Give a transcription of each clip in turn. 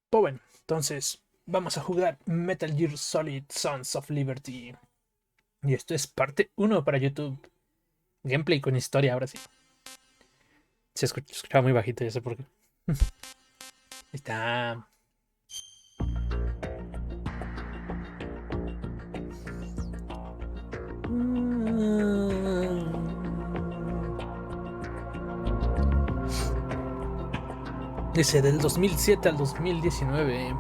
Pueden. Entonces, vamos a jugar Metal Gear Solid Sons of Liberty. Y esto es parte 1 para YouTube. Gameplay con historia, ahora sí. Se escuchaba muy bajito, ya sé por qué. Ahí está. Dice, del 2007 al 2019,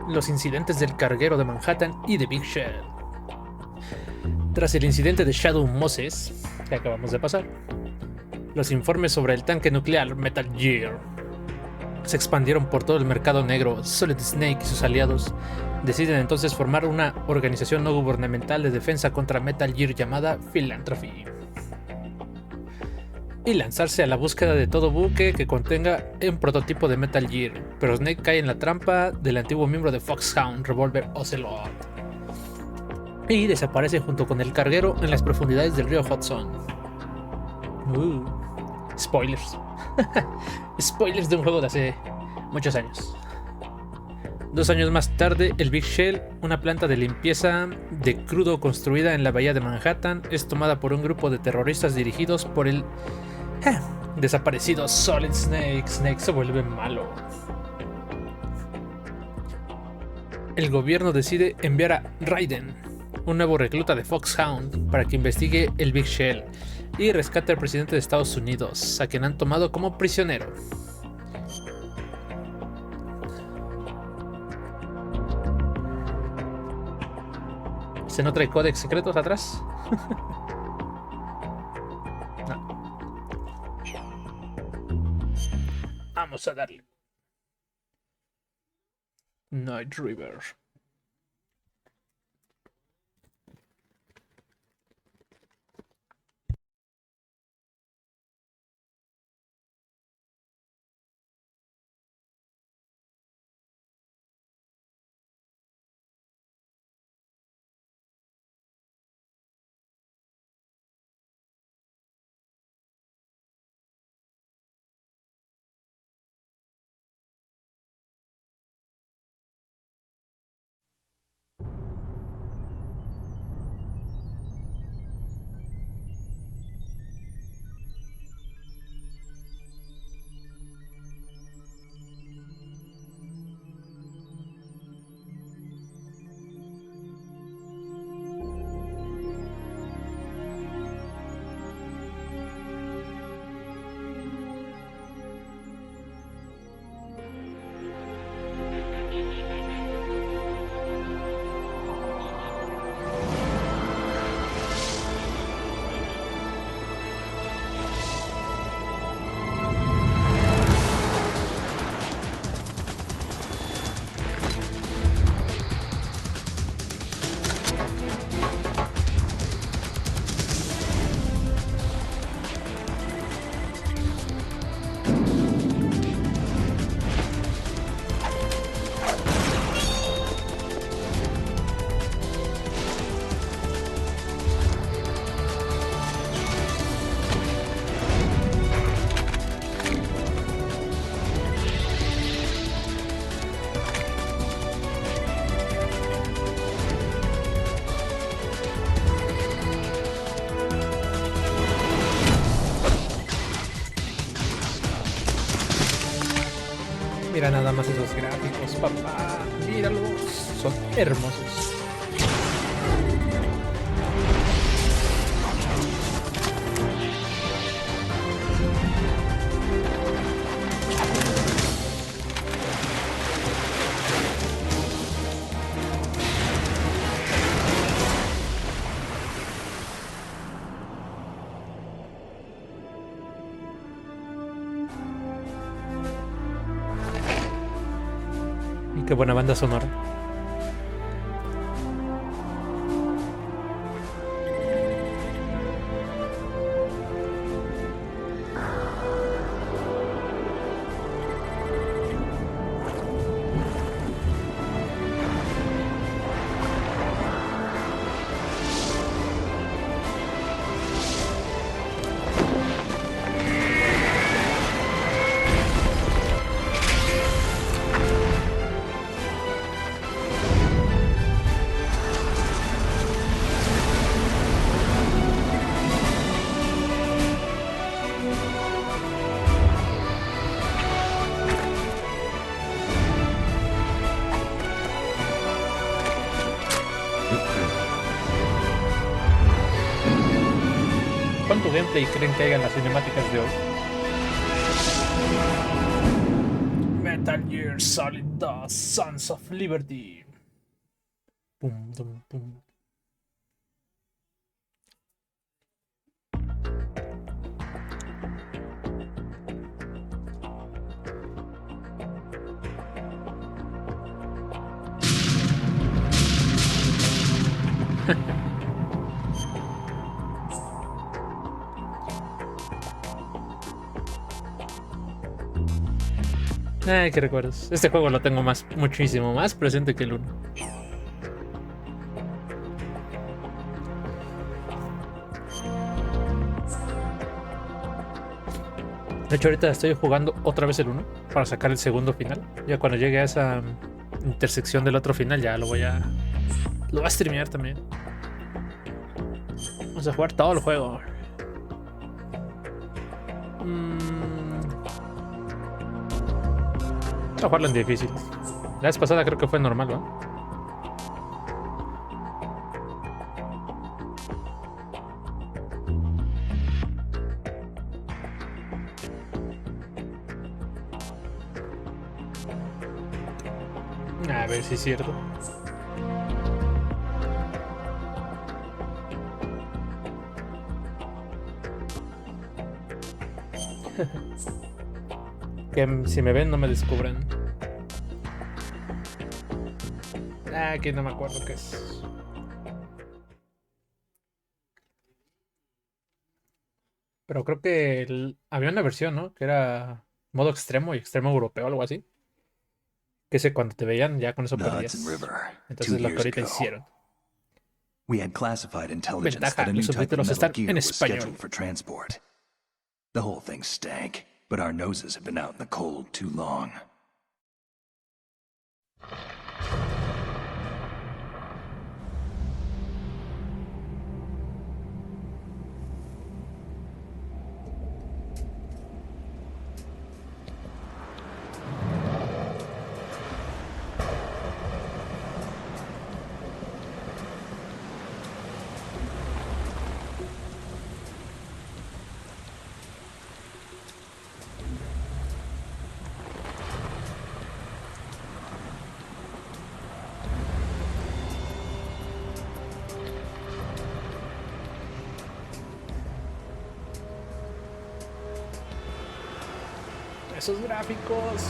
los incidentes del carguero de Manhattan y de Big Shell. Tras el incidente de Shadow Moses, que acabamos de pasar, los informes sobre el tanque nuclear Metal Gear se expandieron por todo el mercado negro. Solid Snake y sus aliados deciden entonces formar una organización no gubernamental de defensa contra Metal Gear llamada Philanthropy y lanzarse a la búsqueda de todo buque que contenga un prototipo de Metal Gear, pero Snake cae en la trampa del antiguo miembro de Foxhound, Revolver Ocelot, y desaparece junto con el carguero en las profundidades del río Hudson. Spoilers. Spoilers de un juego de hace muchos años. 2 años más tarde, el Big Shell, una planta de limpieza de crudo construida en la bahía de Manhattan, es tomada por un grupo de terroristas dirigidos por el desaparecido Solid Snake. Snake se vuelve malo. El gobierno decide enviar a Raiden, un nuevo recluta de Foxhound, para que investigue el Big Shell y rescate al presidente de Estados Unidos, a quien han tomado como prisionero. ¿Se no trae códex secretos atrás? No. Vamos a darle. Night River. Mira nada más esos gráficos, papá. Míralos. Son hermosos. Y qué buena banda sonora. su gameplay y creen que hagan las cinemáticas de hoy. Metal Gear Solid 2 Sons of Liberty. Pum, pum, pum. Ay, qué recuerdos. Este juego lo tengo muchísimo más presente que el 1. De hecho, ahorita estoy jugando otra vez el 1 para sacar el segundo final. Ya cuando llegue a esa intersección del otro final, ya lo voy a streamear también. Vamos a jugar todo el juego. Voy a jugarlo en difícil. La vez pasada creo que fue normal, ¿no? A ver si es cierto. Que si me ven no me descubran. Que no me acuerdo qué es. Pero creo que había una versión, ¿no? Que era modo extremo y extremo europeo, algo así. Que sé, cuando te veían ya con eso perdías. Entonces lo que ahorita hicieron. Ventaja, los subtítulos están en español. The whole thing stank, but our noses have been out in the cold too long. Esos gráficos.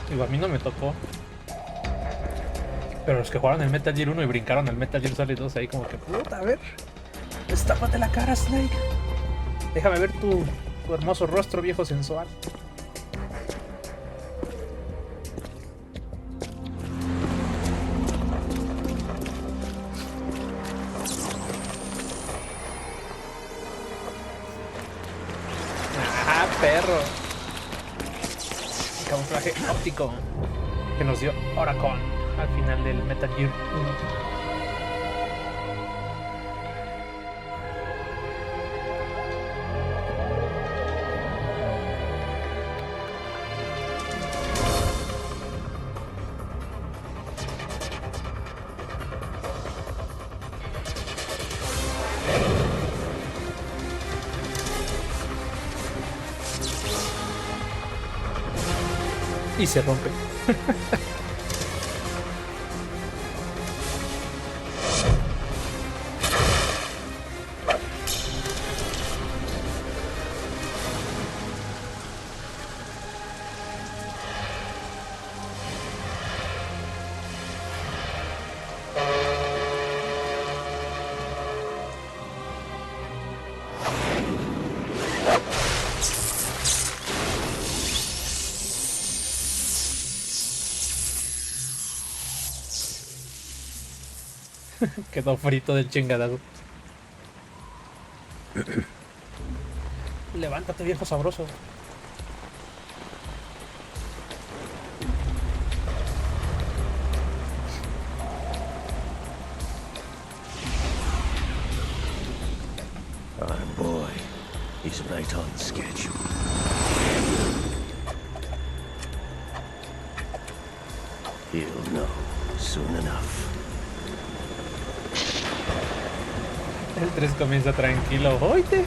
Digo, a mí no me tocó. Pero los que jugaron el Metal Gear 1 y brincaron al Metal Gear Solid 2 ahí como que, puta, a ver, destápate la cara, Snake. Déjame ver tu hermoso rostro viejo sensual. ¡Ah, perro! Camuflaje óptico que nos dio Oracon al final del Metal Gear 1. Y se rompe. Quedó frito del chingadazo. Levántate, viejo sabroso. He's right on schedule. He'll know soon enough. El 3 comienza tranquilo. ¡Oite!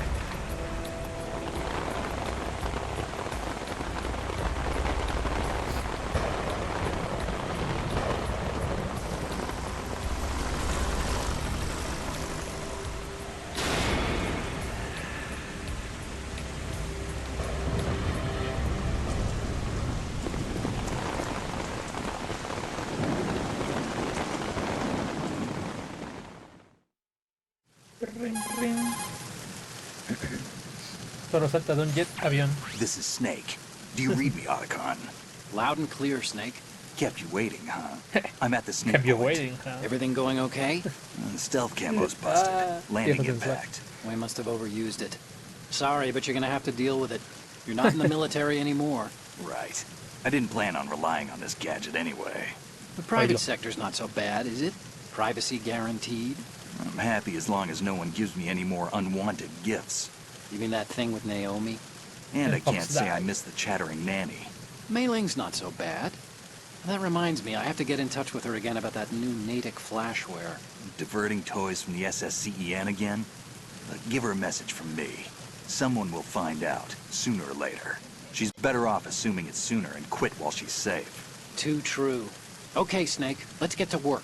Toro salta de un jet avión. This is Snake. Do you read me, Otacon? Loud and clear, Snake. Kept you waiting, huh? I'm at the Snake Kept you point. waiting, huh? Everything going okay? Stealth camo's busted. Landing impact. We must have overused it. Sorry, but you're gonna have to deal with it. You're not in the military anymore. Right. I didn't plan on relying on this gadget anyway. The private sector's not so bad, is it? Privacy guaranteed? I'm happy as long as no one gives me any more unwanted gifts. You mean that thing with Naomi? And I can't say I miss the chattering nanny. Mei Ling's not so bad. That reminds me, I have to get in touch with her again about that new Natick flashware. Diverting toys from the SSCEN again? Give her a message from me. Someone will find out, sooner or later. She's better off assuming it's sooner and quit while she's safe. Too true. Okay, Snake, let's get to work.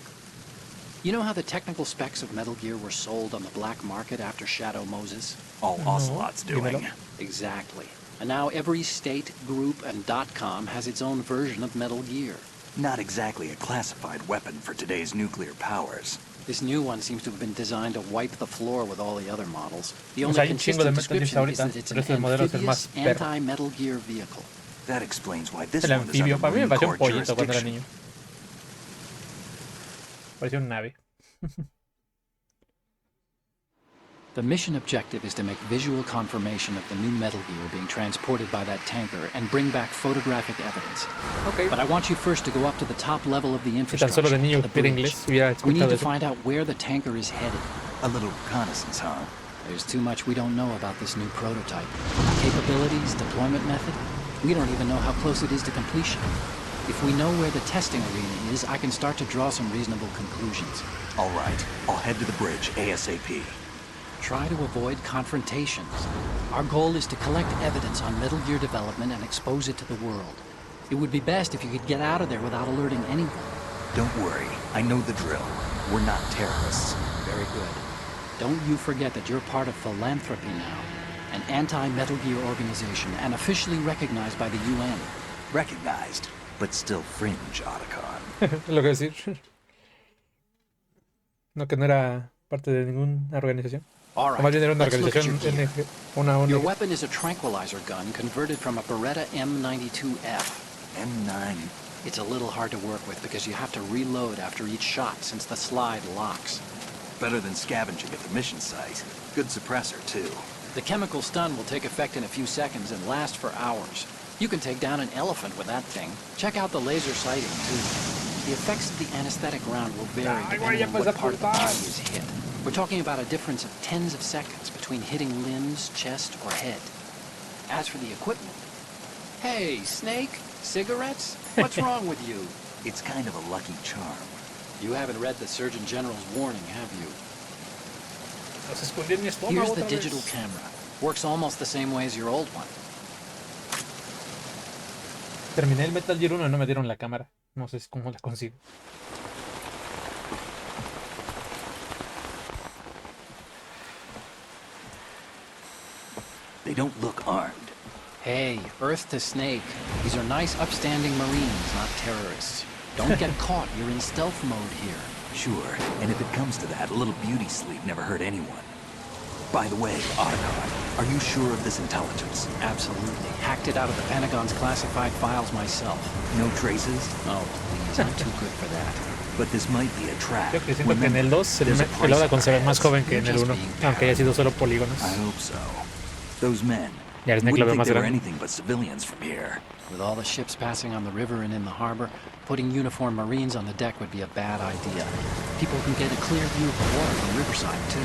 You know how the technical specs of Metal Gear were sold on the black market after Shadow Moses? All Ocelot's doing. Exactly. And now every state, group, and .com has its own version of Metal Gear. Not exactly a classified weapon for today's nuclear powers. This new one seems to have been designed to wipe the floor with all the other models. The O only sea, hay un chingo de consistent Metal Gear description is ahorita, that it's pero an este modelo es el amphibious más perro. anti-Metal Gear vehicle. That explains why this El one is anfibio, under para mí me Marine pareció Corps un pollito cuando era jurisdiction. niño. Parecía un nave. The mission objective is to make visual confirmation of the new Metal Gear being transported by that tanker and bring back photographic evidence. Ok. But I want you first to go up to the top level of the Si tan infrastructure, solo de niño the supiera bridge. inglés, hubiera We need escuchado to eso. find out where the tanker is headed. A little reconnaissance, huh? There's too much we don't know about this new prototype. Capabilities, deployment method. We don't even know how close it is to completion. If we know where the testing arena is, I can start to draw some reasonable conclusions. All right, I'll head to the bridge ASAP. Try to avoid confrontations. Our goal is to collect evidence on Metal Gear development and expose it to the world. It would be best if you could get out of there without alerting anyone. Don't worry, I know the drill. We're not terrorists. Very good. Don't you forget that you're part of Philanthropy now, an anti-Metal Gear organization and officially recognized by the UN. Recognized, but still fringe, Otacon. Es lo que decir. No, que no era parte de ninguna organización. All O right, más bien era una let's look at organización your gear. NG, una Your ONG. weapon is a tranquilizer gun converted from a Beretta M92F. M9. It's a little hard to work with because you have to reload after each shot since the slide locks. Better than scavenging at the mission site. Good suppressor, too. The chemical stun will take effect in a few seconds and last for hours. You can take down an elephant with that thing. Check out the laser sighting, too. The effects of the anesthetic round will vary depending on what part of the body is hit. We're talking about a difference of tens of seconds between hitting limbs, chest, or head. As for the equipment... Hey, Snake? Cigarettes? What's wrong with you? It's kind of a lucky charm. You haven't read the Surgeon General's warning, have you? Los escondí en mi estómago Here's the otra digital vez. camera. Works almost the same way as your old one. Terminé el Metal Gear 1 y no me dieron la cámara. No sé cómo la consigo. They don't look armed. Hey, Earth to Snake. These are nice, upstanding Marines, not terrorists. Don't get caught. You're in stealth mode here. Sure, and if it comes to that, a little beauty sleep never hurt anyone. By the way, Otacon, are you sure of this intelligence? Absolutely. Hacked it out of the Pentagon's classified files myself. No traces? Oh, please, I'm too good for that. But this might be a trap. Creo que siento que en el 2 There's a el price Otacon se ve on más heads. joven que en el 1, aunque haya sido solo polígonos. I hope so. Those men. Ya el Snake lo Wouldn't veo think más they were grande. anything but civilians from here. With all the ships passing on the river and in the harbor, putting uniformed Marines on the deck would be a bad idea. People can get a clear view of the water from riverside, too.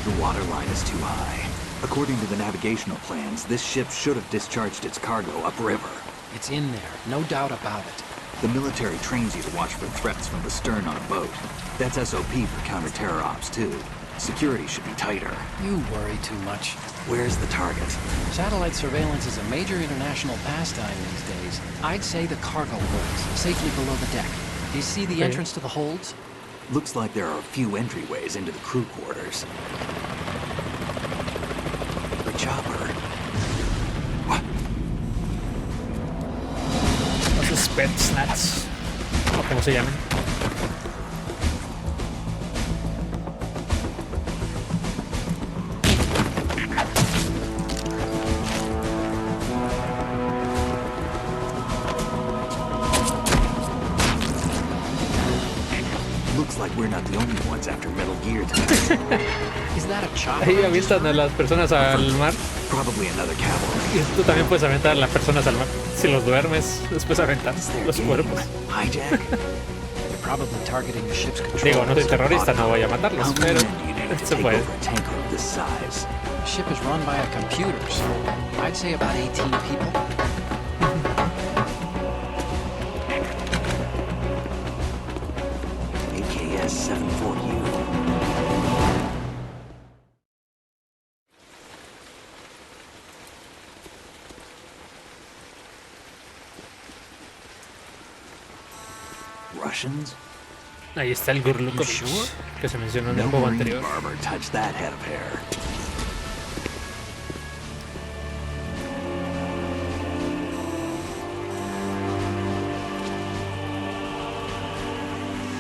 The water line is too high. According to the navigational plans, this ship should have discharged its cargo upriver. It's in there, no doubt about it. The military trains you to watch for threats from the stern on a boat. That's SOP for counter-terror ops, too. Security should be tighter. You worry too much. Where's the target? Satellite surveillance is a major international pastime these days. I'd say the cargo holds, safely below the deck. Do you see the entrance to the holds? Looks like there are a few entryways into the crew quarters. The chopper. What? Los Spetsnaz, o como se llaman. Looks like we're not the only ones after Metal Gear tonight. Is that a chopper? Ahí avientan a las personas al mar. Probably another cavalry. Y tú también puedes aventar a las personas al mar. Si los duermes, después aventar los cuerpos. Hijack? They're probably targeting the ship's controls. Digo, no soy terrorista, no voy a matarlos, How pero many men do you need to se take puede. over a tanker of this size? The ship is run by a computer, so I'd say about 18 people. AKS 74U. Russians? Ahí está el Gurlukovich, sure? que se mencionó en el No juego marine anterior. barber touched that head of hair.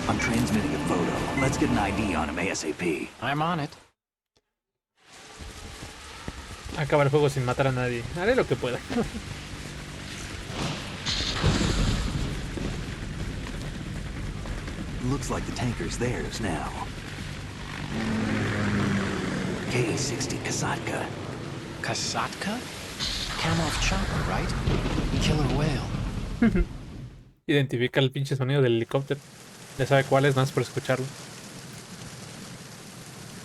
I'm transmitting a photo. Let's get an ID on him ASAP. I'm on it. Acaba el juego sin matar a nadie. Haré lo que pueda. Looks like the tanker's theirs now. Ka-60 Kasatka. Kasatka? Kamov chopper, right? Killer whale. Identifica el pinche sonido del helicóptero. Ya sabe cuál es, más por escucharlo.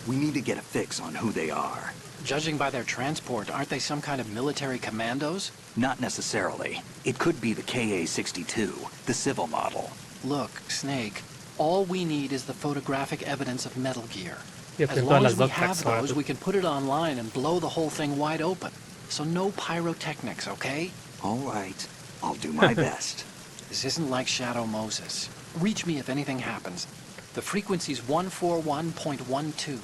We need to get a fix on who they are. Judging by their transport, aren't they some kind of military commandos? Not necessarily. It could be the Ka-62, the civil model. Look, Snake, all we need is the photographic evidence of Metal Gear. Y As apuntó a long las as we dos have taxas. those, we can put it online and blow the whole thing wide open. So no pyrotechnics, okay? All right. I'll do my best. This isn't like Shadow Moses. Reach me if anything happens. The frequency's 141.12.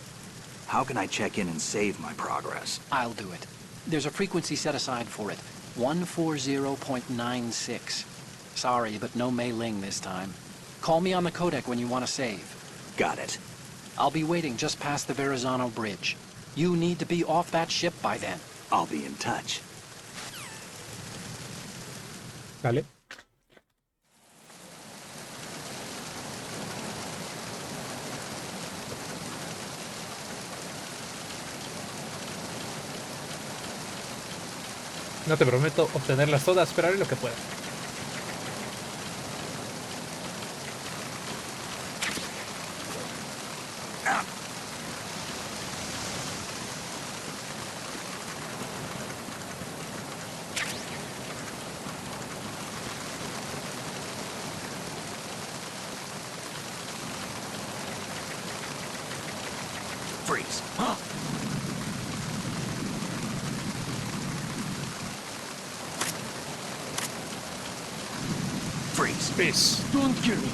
How can I check in and save my progress? I'll do it. There's a frequency set aside for it. 140.96. Sorry, but no Mei Ling this time. Call me on the codec when you want to save. Got it. I'll be waiting just past the Verrazano Bridge. You need to be off that ship by then. I'll be in touch. Vale. No te prometo obtenerlas todas, pero haré lo que pueda. Freeze. Freeze. Peace. Don't kill me.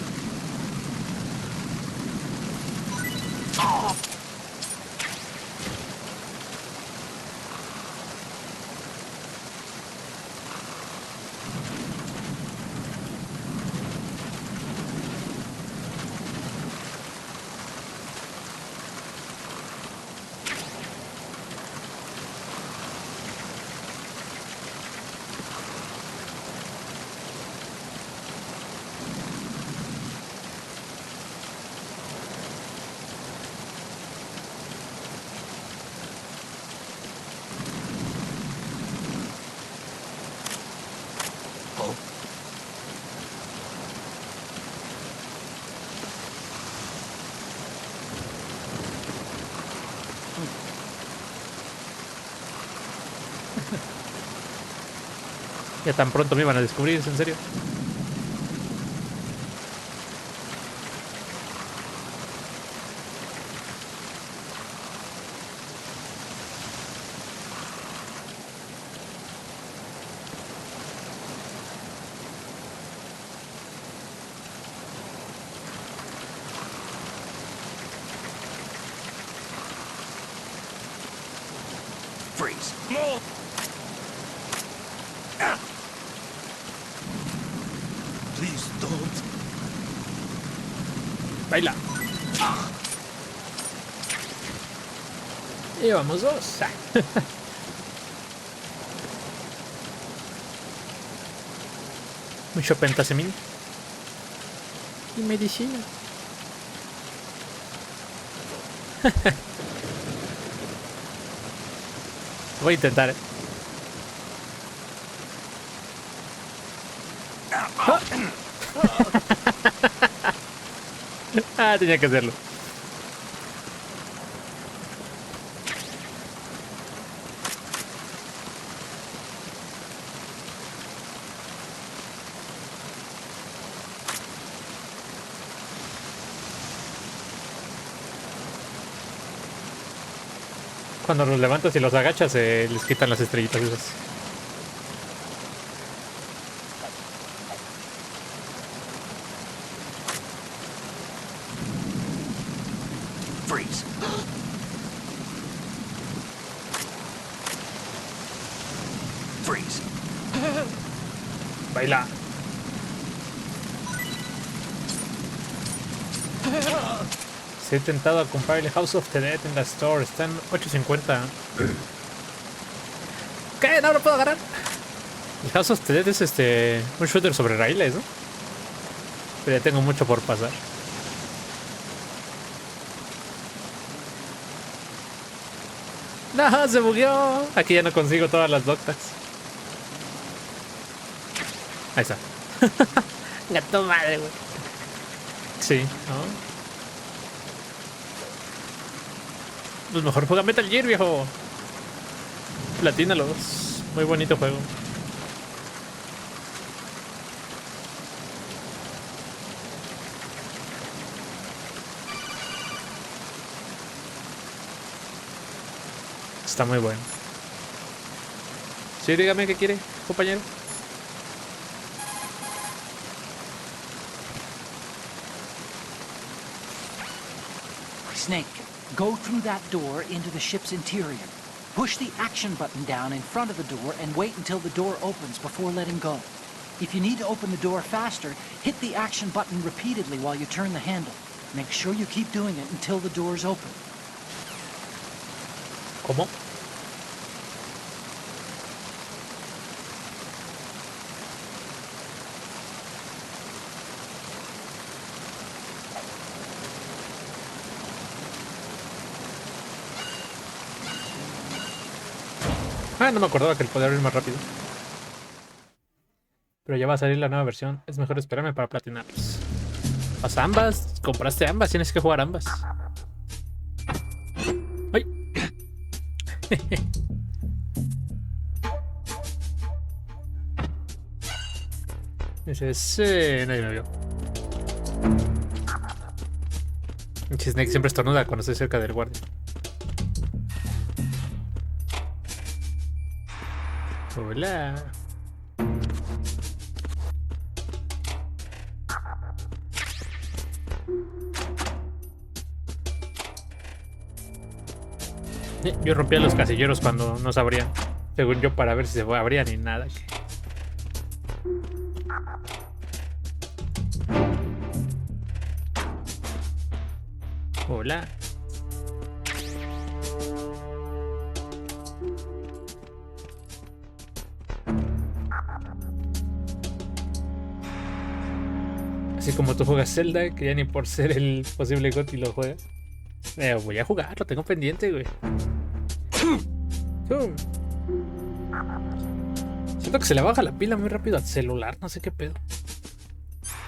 Ya tan pronto me iban a descubrir, ¿es en serio? Freeze. Please don't. Baila. Llevamos dos. Mucho pentasemín. Y medicina. Voy a intentar, ¿eh? Ah, tenía que hacerlo. Cuando los levantas y los agachas, les quitan las estrellitas esas. Freeze. Freeze. Baila. Se he tentado a comprar el House of the Dead en la store. Está en 8.50. ¿Qué? No lo puedo agarrar. El House of the Dead es un shooter sobre raíles, ¿no? Pero ya tengo mucho por pasar. No, se bugueó. Aquí ya no consigo todas las doctas. Ahí está. Gato madre, güey. Sí, ¿no? Pues mejor juega Metal Gear, viejo. Platínalos. Muy bonito juego. Está muy bueno. Sí, dígame qué quiere, compañero. Snake, go through that door into the ship's interior. Push the action button down in front of the door and wait until the door opens before letting go. If you need to open the door faster, hit the action button repeatedly while you turn the handle. Make sure you keep doing it until the door's open. ¿Cómo? Ah, no me acordaba que el poder ir más rápido. Pero ya va a salir la nueva versión. Es mejor esperarme para platinarlos. ¿Vas a ambas? ¿Compraste ambas? Tienes que jugar ambas. ¡Ay! Dice, sí, nadie me vio. Snake siempre estornuda cuando estoy cerca del guardia. Hola. Yo rompía los casilleros cuando no se abrían. Según yo, para ver si se abrían y nada. Hola. Así como tú juegas Zelda, que ya ni por ser el posible GOTY lo juegas. Voy a jugar, lo tengo pendiente, güey. Siento que se le baja la pila muy rápido al celular, no sé qué pedo.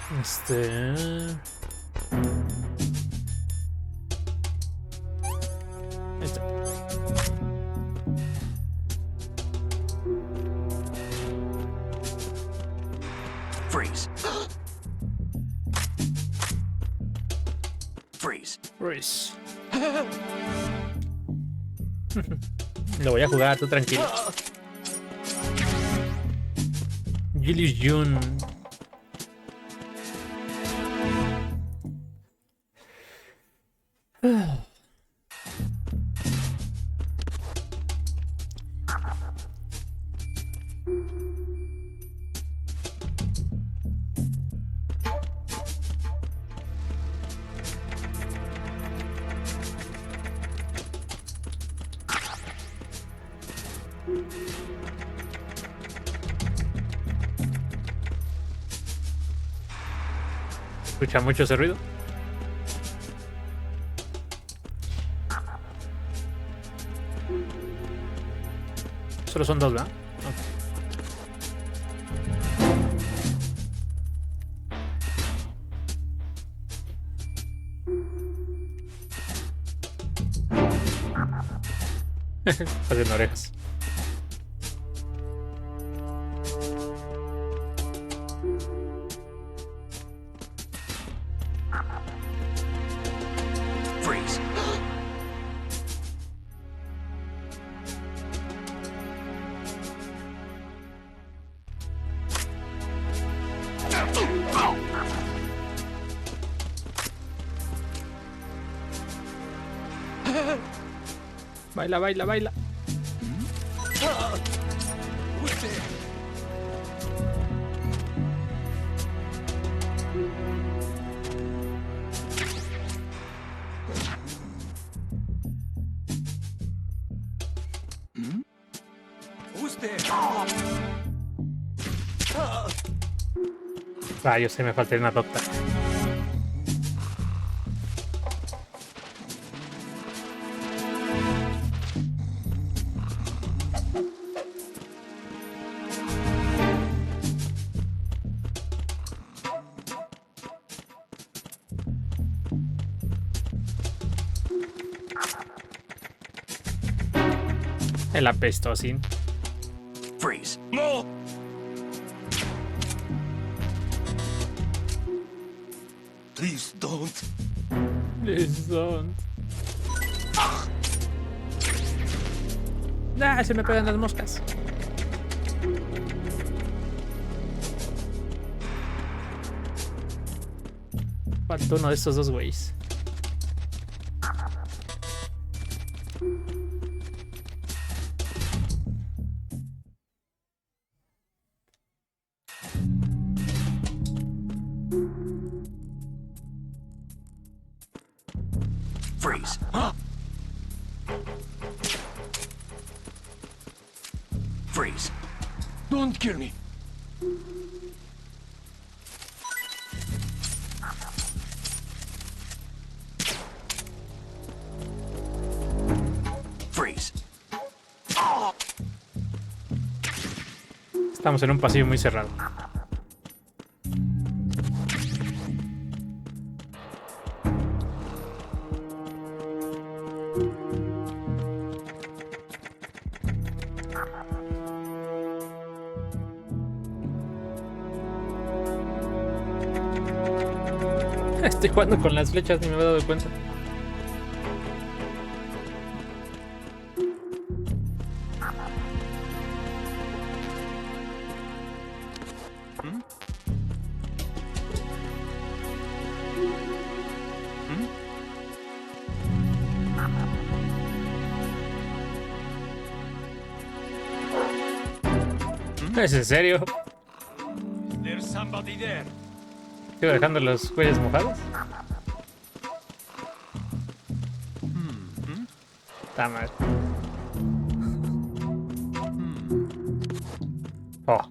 Ahí está. Freeze. Freeze. Lo voy a jugar, tú tranquilo. Julius June. ¿Escucha mucho ese ruido? Solo son dos, ¿verdad? Okay. Haciendo orejas. Freeze. Baila, baila, baila. Rayos, se me falta una docta. El apestosín. Freeze. No. Please don't. Please don't. Ah, se me pegan las moscas. Falta uno de estos dos güeyes. Freeze. Freeze. Don't kill me. Freeze. Estamos en un pasillo muy cerrado. Estoy jugando con las flechas, ni me he dado cuenta. ¿Es en serio? There's somebody there. ¿Sigo dejando los cuellos mojados? Está mal. Oh.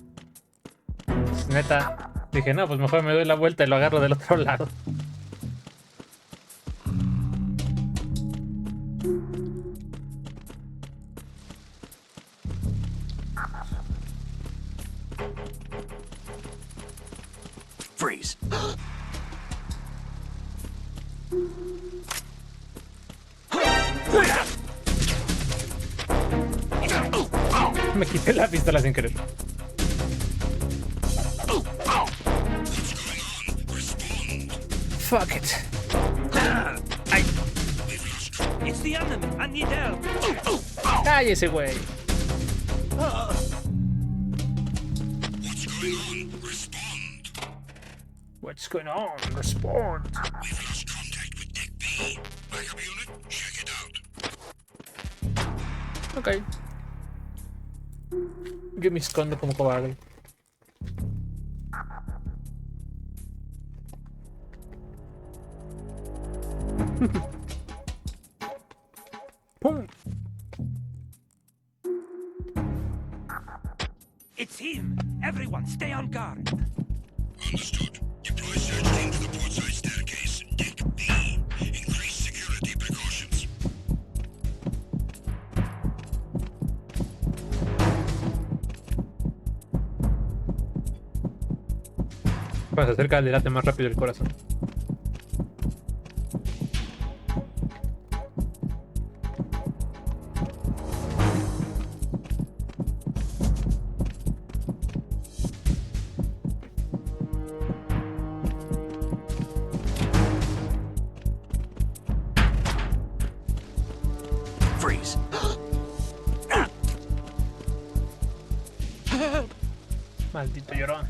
Pues neta. Dije, no, pues mejor me doy la vuelta y lo agarro del otro lado. Freeze. Me quité la pistola sin querer. Fuck it. ¡Ay! It's the enemy. I need help. ¡Cállese, güey! What's going on? Respond. We've lost contact with Deck B. Backup unit, check it out. Ok. Yo me escondo como cobarde. ¡Pum! It's him. Everyone, stay on guard. Understood. Deploy search team to the portside staircase. Deck B. Increase security precautions. Cuando se acerca, le late más rápido el corazón. Freeze. Maldito llorón.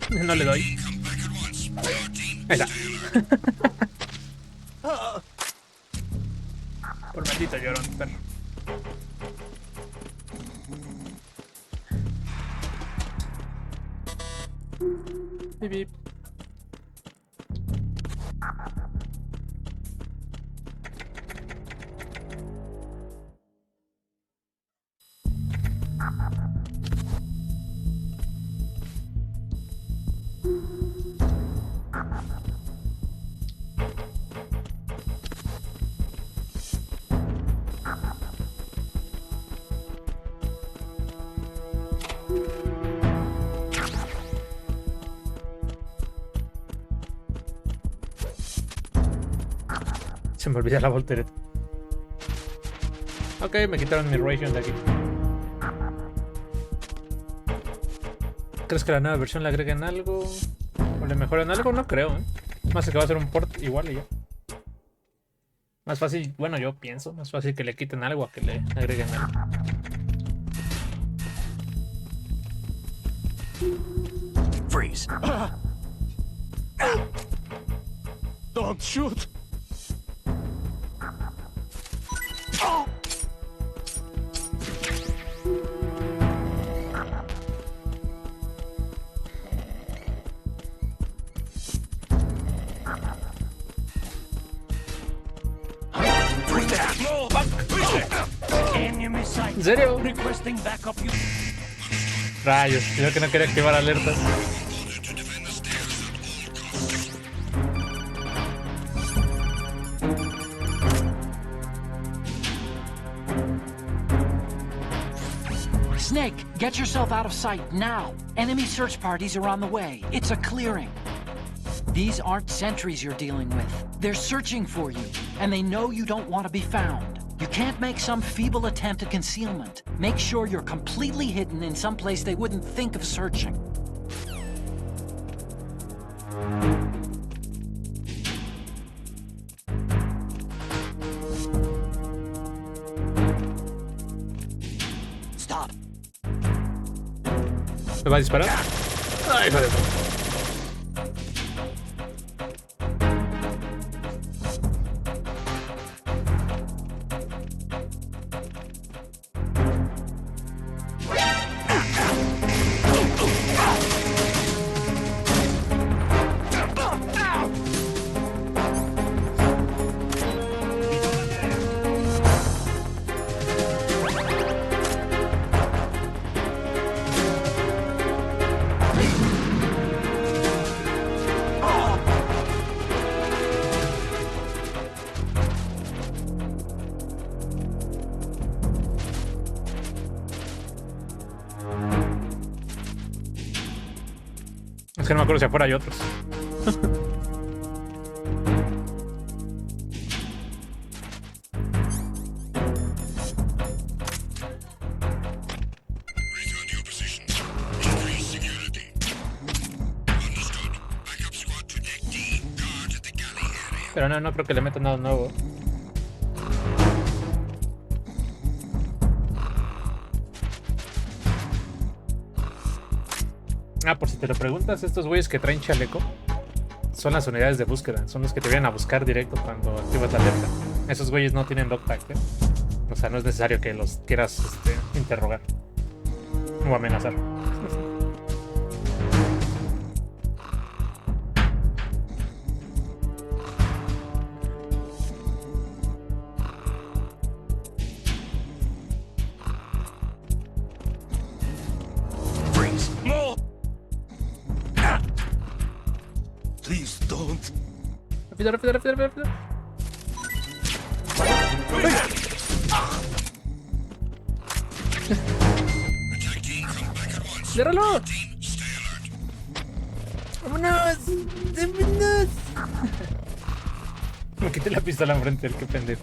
No le doy. Come back at once. Our team Ahí está. stay alert. Por maldito llorón, perro. Bip, bip. Se me olvida la voltereta. Ok, me quitaron mi ration de aquí. ¿Crees que la nueva versión le agreguen algo? ¿O le mejoran algo? No creo, ¿eh? Más que va a ser un port igual y ya. Más fácil, bueno, yo pienso, más fácil que le quiten algo a que le agreguen algo. Freeze. Don't shoot. Enemy sight. ¿En serio? Requesting backup. Rayos, yo que no quería activar alertas. Order to defend the stairs at all costs. Snake, get yourself out of sight now. Enemy search parties are on the way. It's a clearing. These aren't sentries you're dealing with. They're searching for you, and they know you don't want to be found. You can't make some feeble attempt at concealment. Make sure you're completely hidden in some place they wouldn't think of searching. Stop. ¿Me va a disparar? Ay, hijo de puta. Es que no me acuerdo si afuera hay otros. Pero no creo que le metan nada nuevo. Ah, por si te lo preguntas, estos güeyes que traen chaleco son las unidades de búsqueda. Son los que te vienen a buscar directo cuando activas la alerta. Esos güeyes no tienen dogtag, ¿eh? O sea, no es necesario que los quieras interrogar o amenazar. Freeze. No! Please don't. Rápido, rápido, rápido, rápido. Attack team, come back at once. ¡Ciérralo! Team, stay alert. ¡Vámonos! ¡Vámonos! Me quité la pistola enfrente del que pendejo.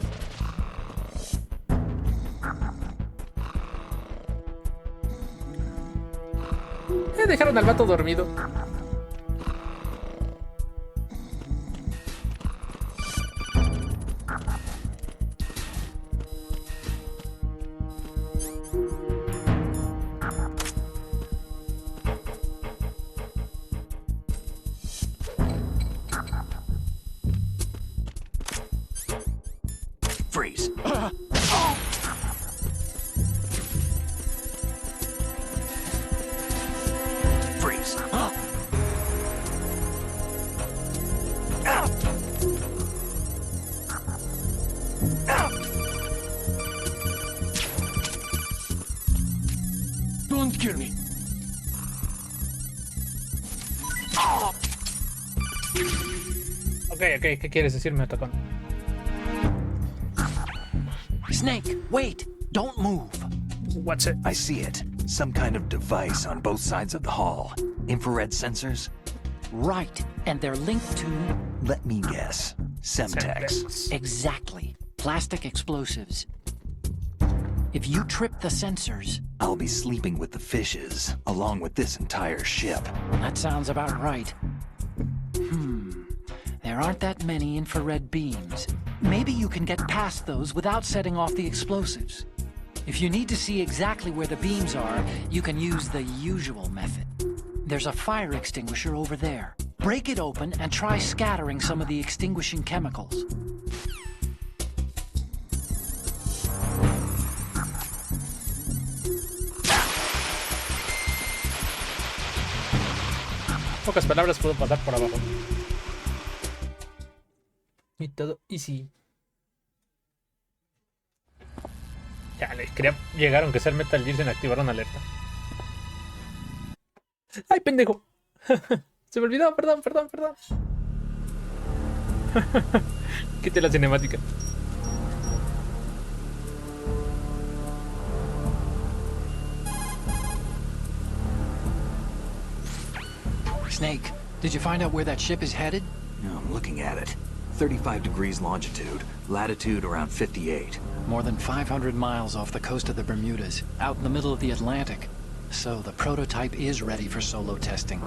Dejaron al vato dormido. Freeze. Freeze. Don't kill me. Ok, ¿qué quieres decirme, Tacón? Snake, wait! Don't move! What's it? I see it. Some kind of device on both sides of the hall. Infrared sensors? Right, and they're linked to... Let me guess. Semtex. Semtex. Exactly. Plastic explosives. If you trip the sensors... I'll be sleeping with the fishes, along with this entire ship. That sounds about right. There aren't that many infrared beams. Maybe you can get past those without setting off the explosives. If you need to see exactly where the beams are, you can use the usual method. There's a fire extinguisher over there. Break it open and try scattering some of the extinguishing chemicals. Pocas palabras puedo pasar por abajo. Y todo easy. Ya, les quería llegar aunque sea el Metal Gear sin activar una alerta. ¡Ay, pendejo! Se me olvidó, perdón. Quité la cinemática. Snake, did you find out where that ship is headed? No, I'm looking at it. 35 degrees longitude, latitude around 58. More than 500 miles off the coast of the Bermudas, out in the middle of the Atlantic. So the prototype is ready for solo testing.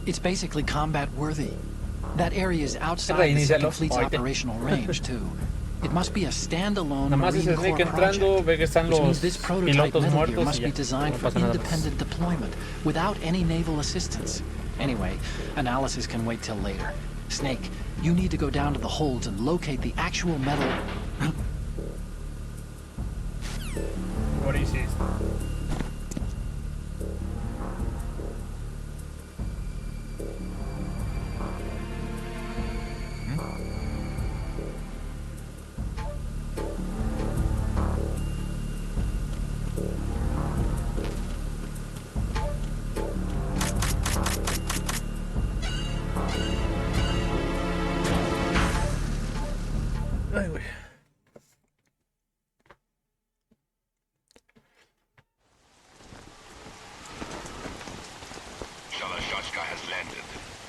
It's basically combat worthy. That area is outside the Second Fleet's operational range, too. It must be a standalone Nada más Marine ese Snake Corps entrando, ve que están project, which los means this prototype pilotos Metal Gear muertos must y be ya, designed no for pasa nada más. independent deployment, without any naval assistance. Anyway, analysis can wait till later. Snake, you need to go down to the holds and locate the actual metal... What is this? Ay, güey. Shalashashka has landed.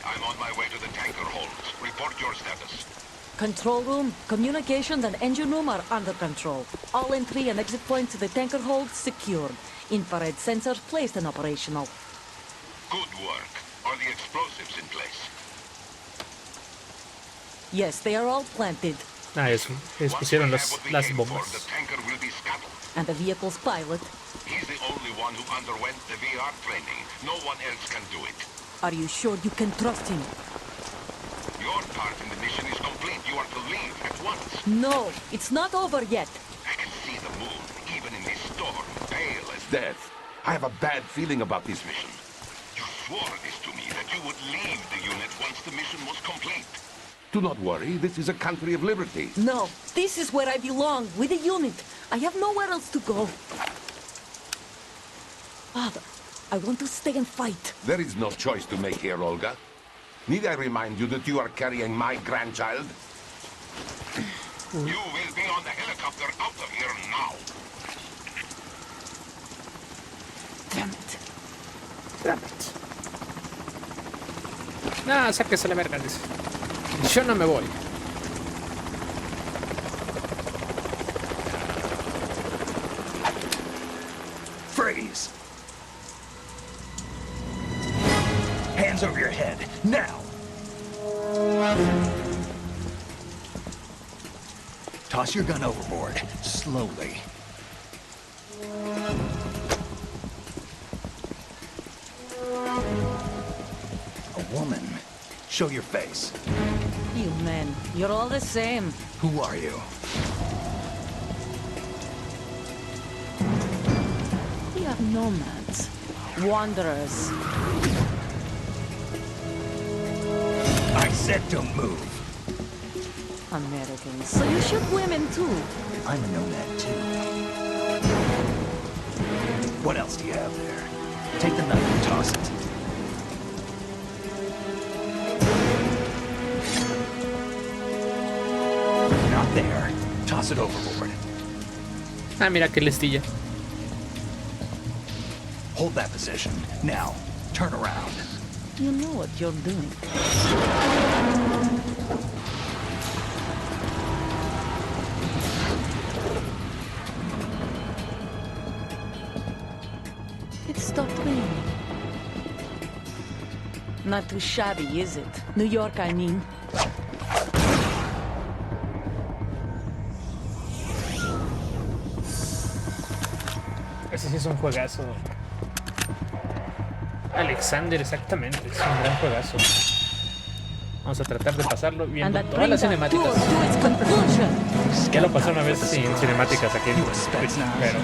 I'm on my way to the tanker holds. Report your status. Control room, communications and engine room are under control. All entry and exit points to the tanker hold secured. Infrared sensors placed and operational. Good work. Are the explosives in place? Yes, they are all planted. Ah, eso. Les pusieron las bombas. The tanker will be scuttled. And the vehicle's pilot. He's the only one who underwent the VR training. No one else can do it. Are you sure you can trust him? Your part in the mission is complete. You are to leave at once. No, it's not over yet. I can see the moon, even in this storm, pale as death. I have a bad feeling about this mission. You swore this to me, that you would leave the unit once the mission was complete. Do not worry, this is a country of liberty. No, this is where I belong, with the unit. I have nowhere else to go. Father, I want to stay and fight. There is no choice to make here, Olga. Need I remind you that you are carrying my grandchild? You will be on the helicopter out of here now. Damn it. Damn it. No, sáquese la verga, dice. Yo no me voy. Freeze! Hands over your head, now! Toss your gun overboard, slowly. A woman. Show your face. You men, you're all the same. Who are you? We are nomads. Wanderers. I said don't move. Americans. So you shoot women too. I'm a nomad too. What else do you have there? Take the knife and toss it. Not there. Toss it overboard. Ah, mira qué listilla. Hold that position. Now, turn around. You know what you're doing. It stopped raining. Not too shabby, is it? New York, I mean. Ese sí es un juegazo. Alexander, exactamente. Es un gran juegazo. Vamos a tratar de pasarlo viendo todas las cinemáticas. Ya lo pasé una vez sin cinemáticas aquí en Twitch, pero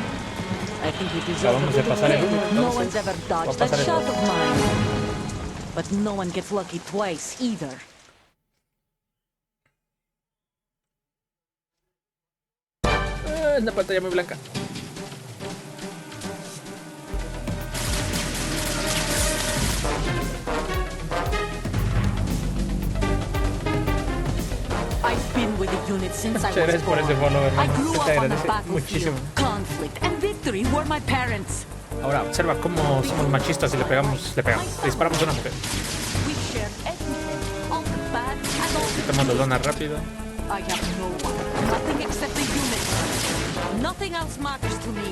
acabamos de pasar el 1. No one's ever dodged that pasar el shot 2. of mine. But no one gets lucky twice either. La pantalla muy blanca. I've been with the unit since I Muchas was gracias por born. ese follow, I hermano. grew Se te up on the agradece battlefield. muchísimo. Conflict and victory were my parents. Ahora observa cómo somos machistas y le pegamos, le disparamos a una mujer. We shared everything, all the bad and all the Quitamos las donas rápido. I have no one, nothing except the unit. Nothing else matters to me.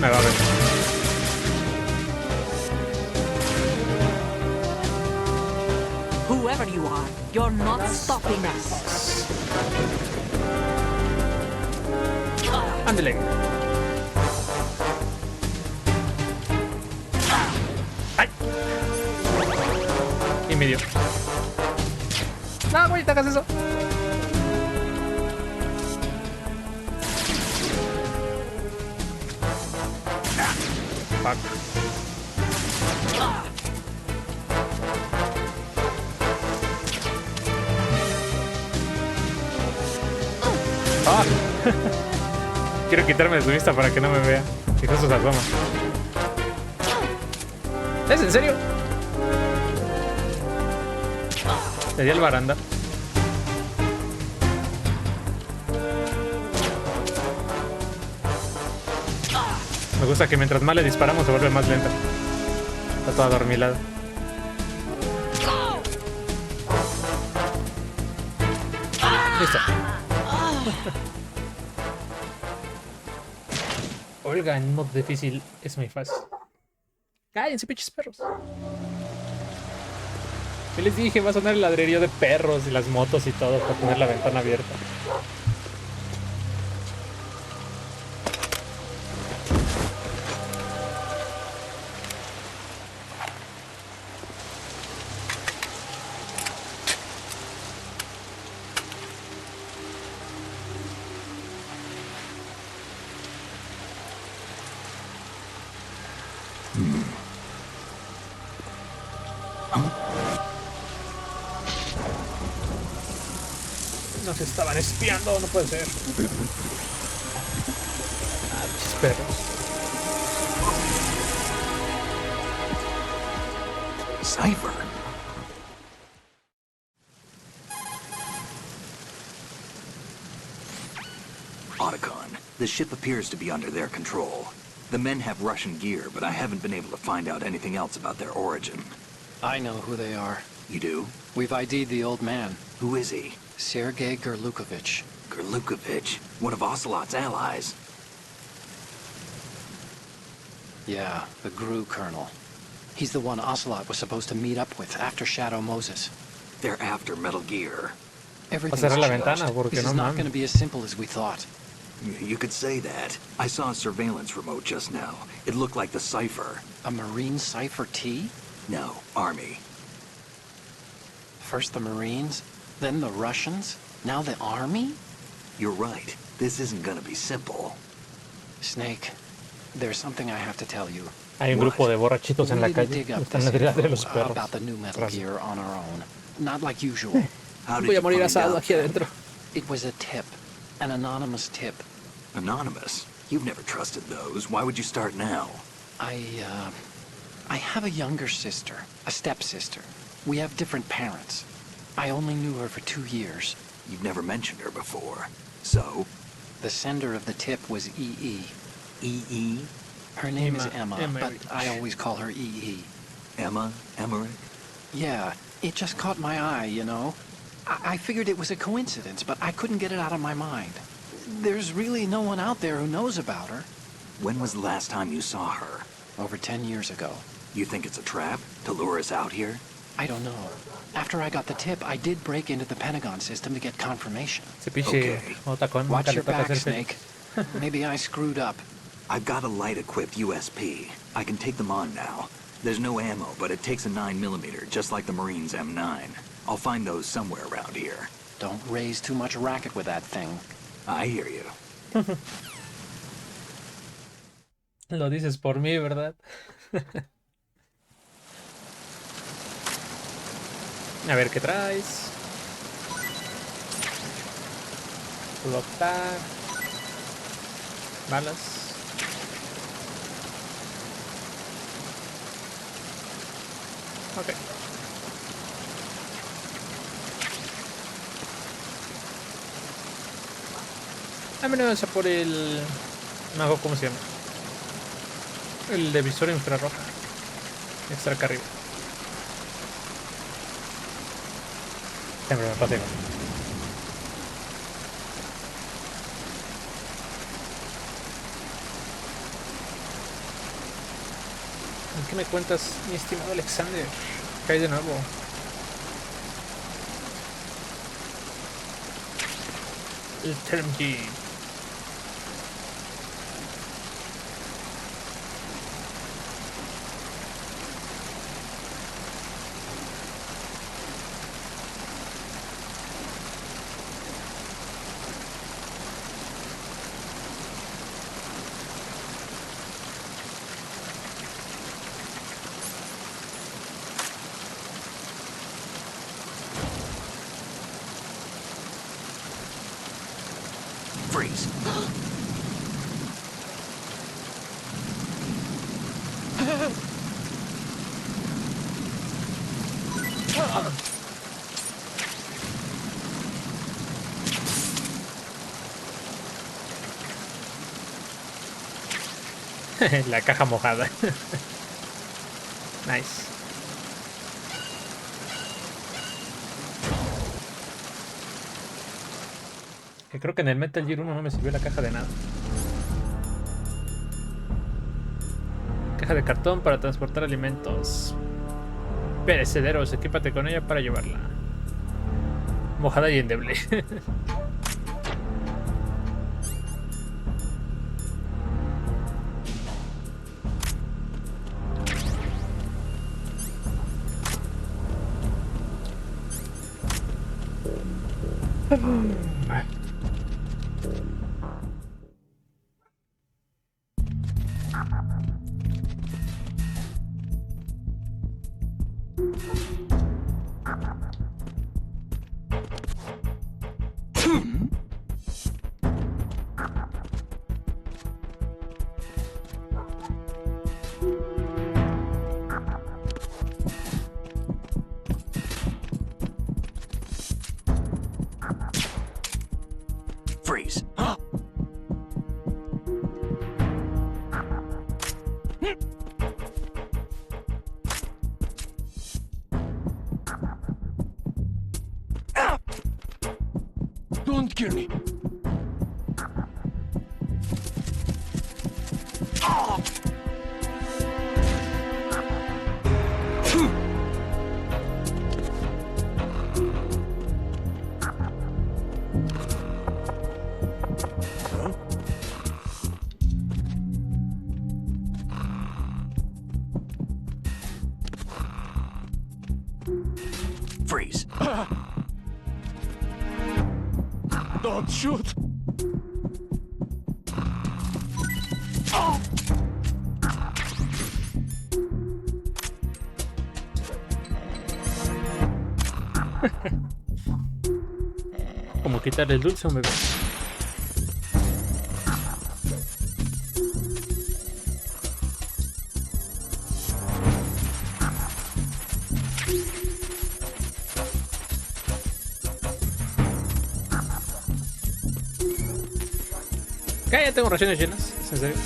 Me va a ver. Whoever you are, you're not stopping us. Ándale. ¡Ay! Y medio. No, güey, te hagas eso. Fuck. Ah. Quiero quitarme de su vista para que no me vea. Quizás se asoma. ¿Es en serio? Le di al baranda. Me gusta que mientras más le disparamos se vuelve más lenta. Está toda adormilada. Listo. Olga en modo difícil es muy fácil. Cállense, pinches perros. Yo les dije, va a sonar el ladrerío de perros y las motos y todo para tener la ventana abierta. Nos estaban espiando, no puede ser. Ah, pinches perros. Cipher. Otacon, the ship appears to be under their control. The men have Russian gear, but I haven't been able to find out anything else about their origin. I know who they are. You do? We've ID'd the old man, Who is he? Sergei Gerlukovich. Gerlukovich, one of Ocelot's allies. Yeah, the GRU colonel. He's the one Ocelot was supposed to meet up with after Shadow Moses. They're after Metal Gear. Everything's cerrar la changed. ventana, porque This no is not mames. going to be as simple as we thought. You could say that. I saw a surveillance remote just now. It looked like the Cipher. A Marine Cipher T? No, Army. First the Marines, then the Russians, now the Army? You're right. This isn't gonna be simple. Snake, there's something I have to tell you. Hay un grupo de borrachitos en la We didn't calle. dig up Están this ladrando de info los perros. about the new Metal Tras- Gear on our own. Not like usual. How did Voy a you morir find asado out aquí then? adentro. It was a tip. An anonymous tip. Anonymous? You've never trusted those. Why would you start now? I have a younger sister, a stepsister. We have different parents. I only knew her for 2 years. You've never mentioned her before. So? The sender of the tip was EE. E.E.? Her name is Emma Emma, but Emmerich. I always call her EE. Emma Emmerich? Yeah, it just caught my eye, you know? I figured it was a coincidence, but I couldn't get it out of my mind. There's really no one out there who knows about her. When was the last time you saw her? Over 10 years ago. You think it's a trap? To lure us out here? I don't know. After I got the tip, I did break into the Pentagon system to get confirmation. Ese pinche Okay. Otacon Watch nunca le your toca back, ser Snake. feliz. Maybe I screwed up. I've got a light-equipped USP. I can take them on now. There's no ammo, but it takes a 9mm, just like the Marines' M9. I'll find those somewhere around here. Don't raise too much racket with that thing. I hear you. Lo dices por mí, ¿verdad? A ver qué traes. Puedo optar. Balas. Ok. Vámonos a por el... No hago cómo se llama. El de visor infrarroja. Extra acá arriba. Siempre me pasa igual. ¿Qué me cuentas, mi estimado Alexander? ¿Qué hay de nuevo? El Term G. Freeze. La caja mojada. Nice. Que creo que en el Metal Gear 1 no me sirvió la caja de nada. Caja caja de cartón para transportar alimentos perecederos. Equípate con ella para llevarla. Mojada y endeble. Freeze. Don't kill me. Freeze. Don't shoot. Como quitarle el dulce a un bebé. Ya tengo raciones llenas, ¿es en serio?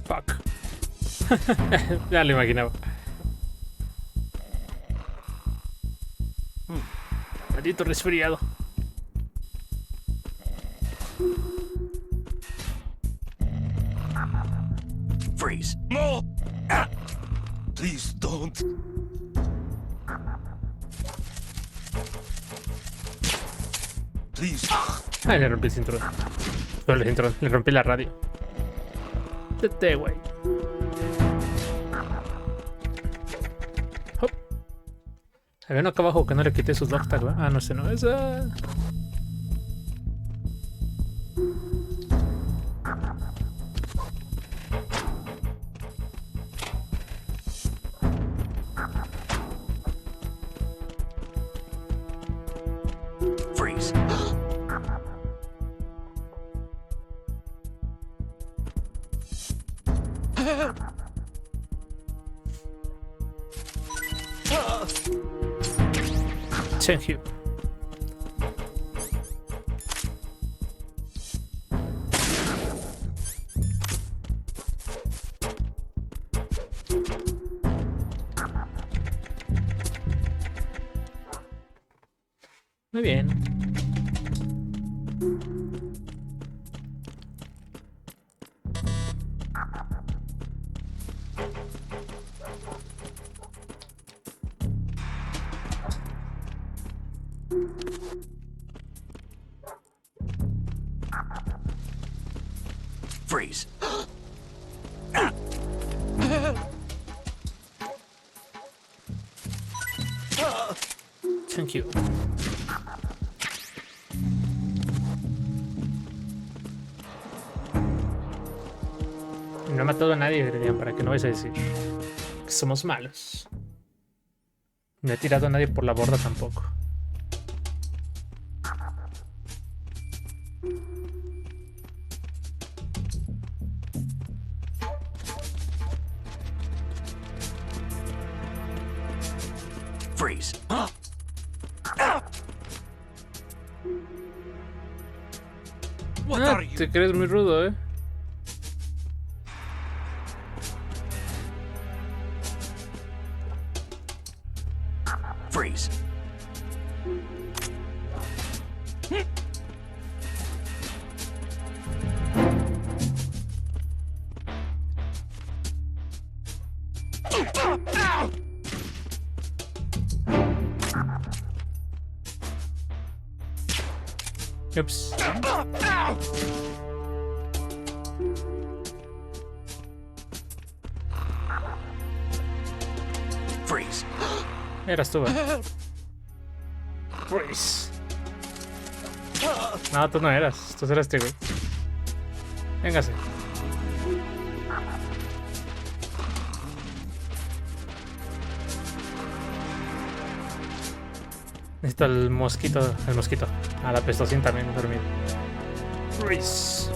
Fuck. Ya lo imaginaba. Maldito resfriado. Freeze. No. Please don't. Please. Ay, le rompí el cinturón. Solo el cinturón, le rompí la radio. Tete, güey. Hop. Había uno acá abajo que no le quité sus dog tags, ¿verdad? Ah, no sé, no. Esa. Freeze. Thank you. Muy bien. Freeze. Thank you. No he matado a nadie, Gredian, para que no vayas a decir que somos malos. No he tirado a nadie por la borda tampoco. Freeze. What are you? Te crees muy rudo, Freeze. Ups. Freeze. Eras tú, Freeze. No, tú no eras. Tú eras este, güey. Véngase. Necesito el mosquito. El mosquito. A la pestocín también dormido. Freeze.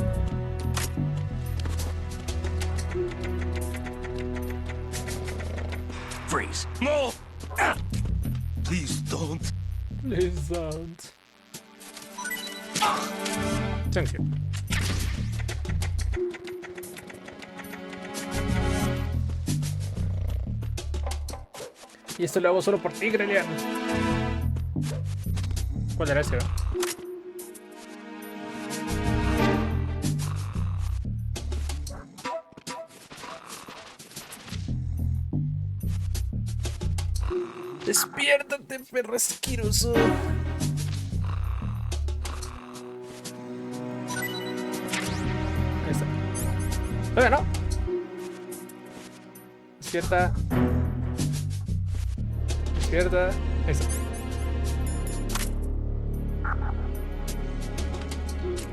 Freeze. No! Please don't. Please don't. Thank you. Y esto lo hago solo por ti, Grelian. ¿Cuál era ese? Despiértate, perro asqueroso. Ahí está. Todavía no. Despierta. Despierta. Ahí está.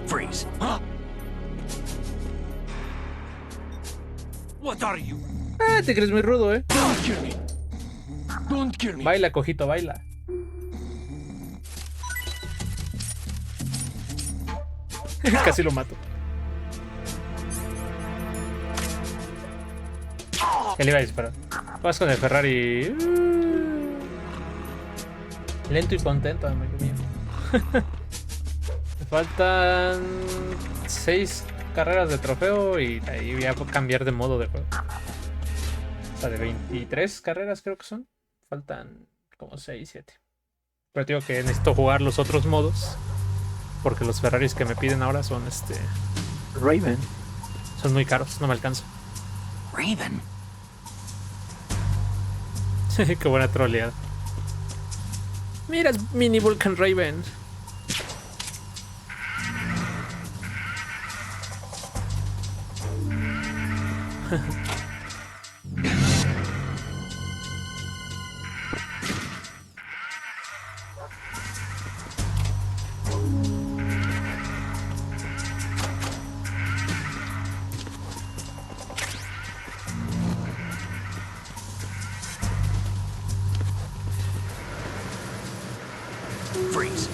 Freeze. What are you? Ah, te crees muy rudo, Don't kill me. Don't kill me. Baila, cojito, baila. Casi lo mato. ¿Qué le iba a disparar? Vas con el Ferrari. Lento y contento, amigo mío. Me faltan 6 carreras de trofeo y ahí voy a cambiar de modo de juego. O sea, de 23 carreras creo que son. Faltan como 6, 7. Pero digo que necesito jugar los otros modos. Porque los Ferraris que me piden ahora son Raven. son muy caros, no me alcanza. Raven? Qué buena troleada. Mira, es Mini Vulcan Raven. Freeze.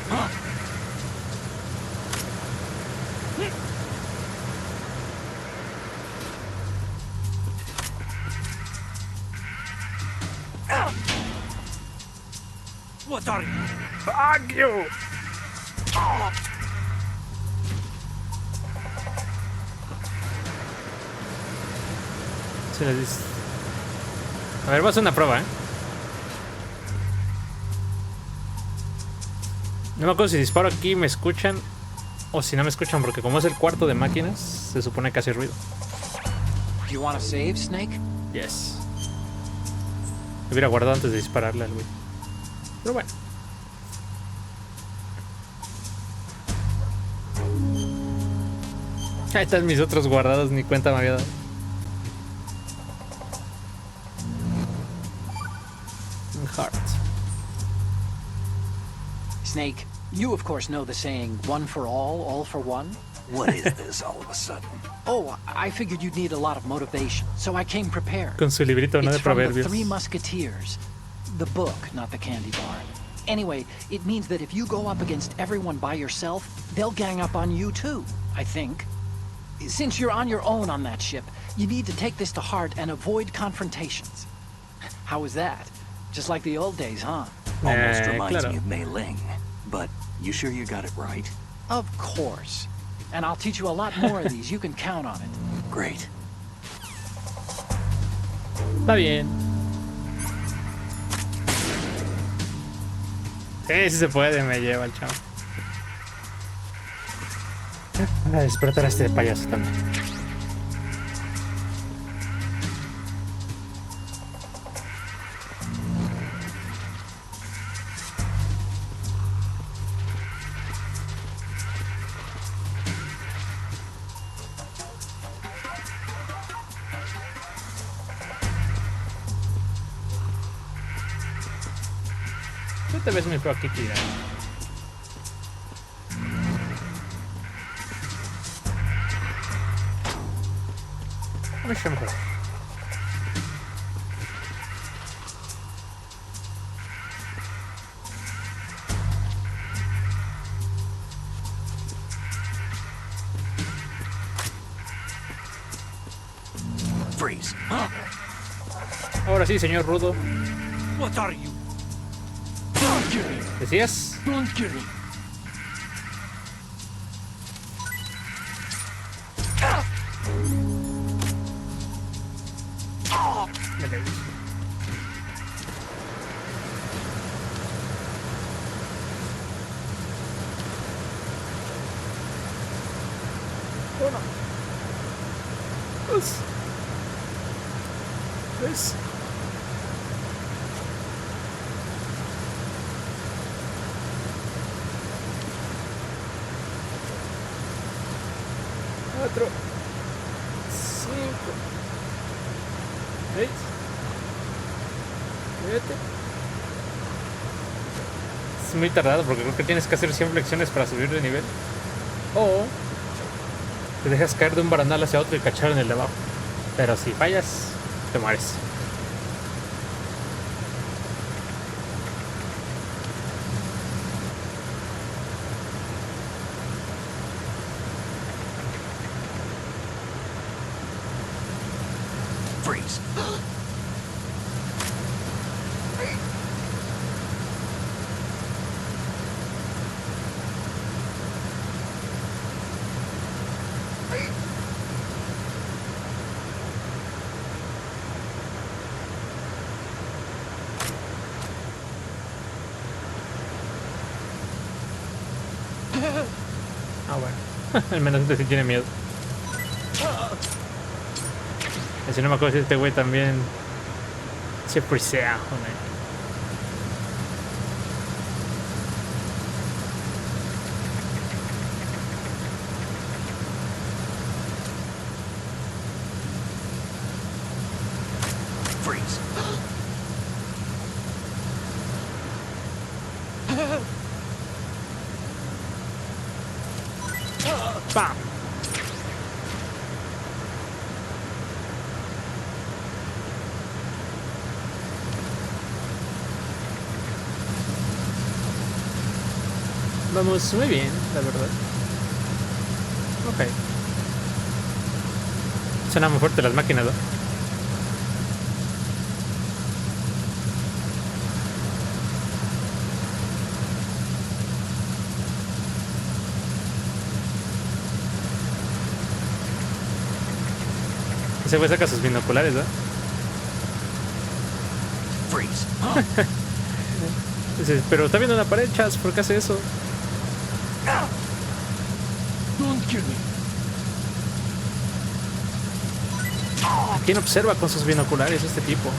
What are you? Fuck you. Se les dice. A ver, voy a hacer una prueba, No me acuerdo si disparo aquí me escuchan o si no me escuchan, porque como es el cuarto de máquinas, se supone que hace ruido. Do you want to save, Snake? Yes. Me hubiera guardado antes de dispararle al güey. Pero bueno. Ahí están mis otros guardados, ni cuenta me había dado. Heart. Snake, you of course know the saying, one for all for one? What is this all of a sudden? Oh, I figured you'd need a lot of motivation, so I came prepared. Con su librito, no It's de from the proverbios. Three Musketeers. The book, not the candy bar. Anyway, it means that if you go up against everyone by yourself, they'll gang up on you too, I think. Since you're on your own on that ship, you need to take this to heart and avoid confrontations. How was that? Just like the old days, huh? Almost reminds claro. me of Mei Ling. But you sure you got it right? Of course. And I'll teach you a lot more of these. You can count on it. Great. Está bien. Sí, sí se puede, me lleva el chavo. Voy a despertar a este payaso también. Tú te ves muy feo aquí, Kira. Mucho mejor. Freeze. Ahora sí, señor Rudo. What are you? Don't kill me! ¿Decías? Don't kill me! Vale. Uno. Dos. Tres. Cuatro. Cinco. 6, 7. Es muy tardado porque creo que tienes que hacer 100 flexiones para subir de nivel. O te dejas caer de un barandal hacia otro y cachar en el de abajo. Pero si fallas, te mueres. Freeze. Ah, bueno. Al menos este sí tiene miedo. Si no me acuerdo si este güey también se frisea, joder. Freeze. ¡Pam! Vamos muy bien, la verdad. Ok. Suenan muy fuerte las máquinas, ¿no? Ese güey saca sus binoculares, ¿no? Freeze. Dices, pero está viendo la pared, Chaz, ¿por qué hace eso? Don't kill me! ¿A quién observa con sus binoculares este tipo?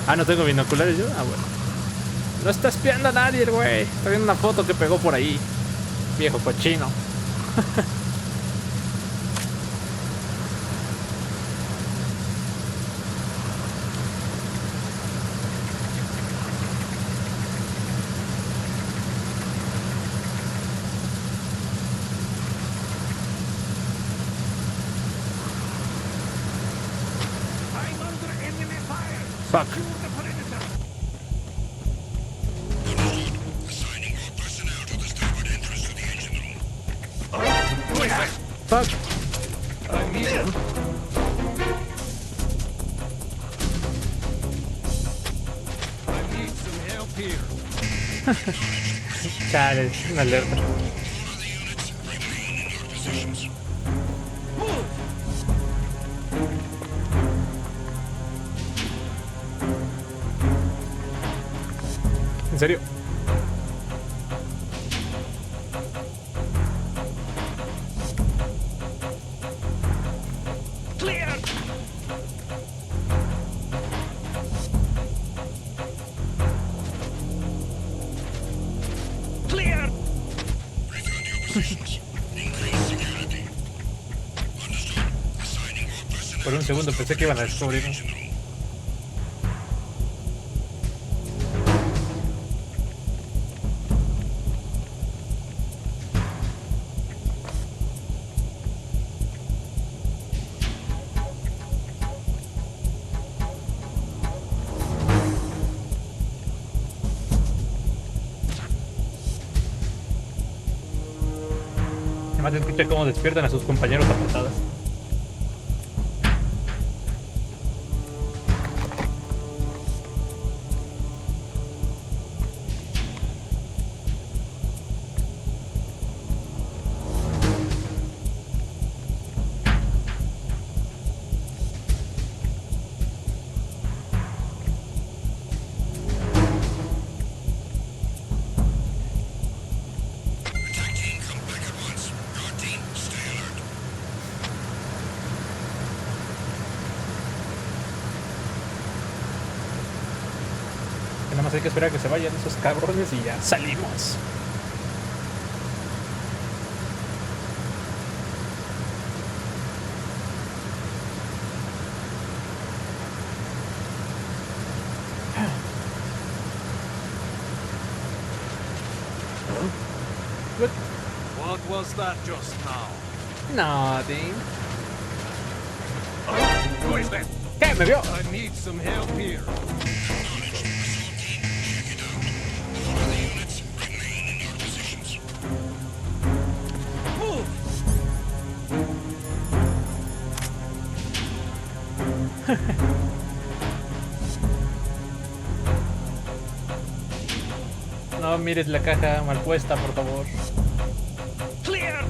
Ah, no tengo binoculares yo. Ah, bueno. No está espiando a nadie el güey. Está viendo una foto que pegó por ahí. Viejo cochino. I'm under enemy fire! Fuck. Secure the perimeter! Assigning all personnel to the starboard entrance to the engine room. Fuck. I need him. Chale, una alerta. ¿En serio? Clear! Clear! Por un segundo pensé que iban a descubrirlo. Además escucha cómo despiertan a sus compañeros a patadas. Nada más hay que esperar a que se vayan esos cabrones y ya salimos. What was that just now? Nothing. Who is that? ¿Qué? ¿Me vio? I need some help here. Move! No mires la caja mal puesta, por favor. Clear!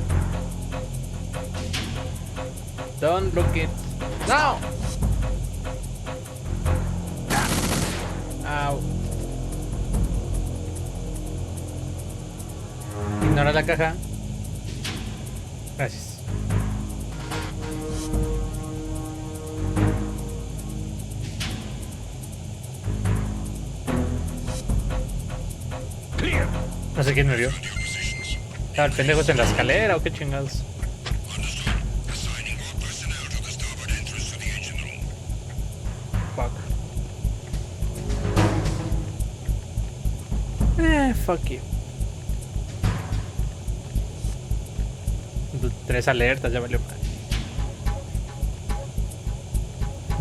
Don't look it. No. Au. Ignora la caja. Gracias. Clear! No sé quién me vio. ¿Estaba el pendejo en la escalera o qué chingados? Fuck. Fuck you. 3 alertas, ya valió mal.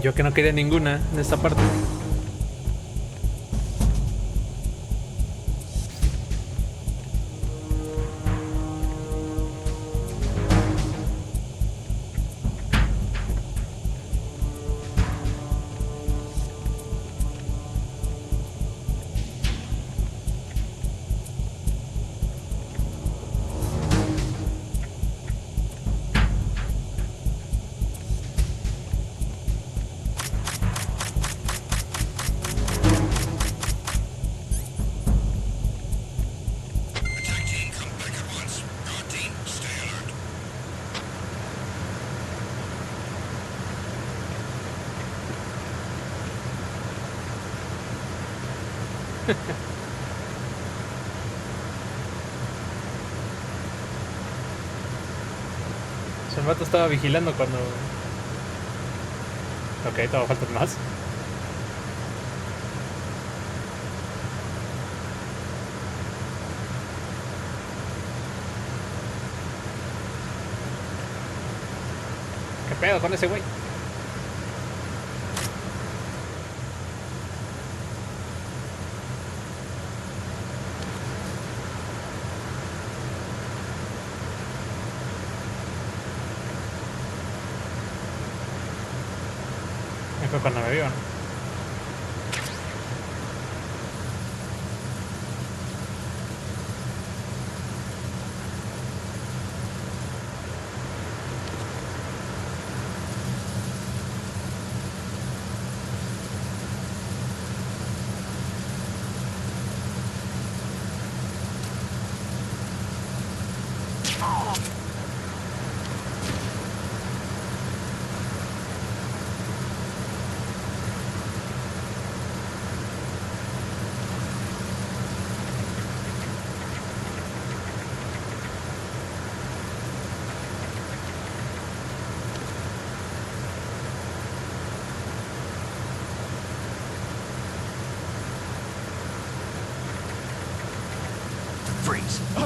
Yo que no quería ninguna en esta parte. El vato estaba vigilando cuando... Ok, todavía faltan más. ¿Qué pedo con ese güey? Fue cuando me vio, ¿no? this.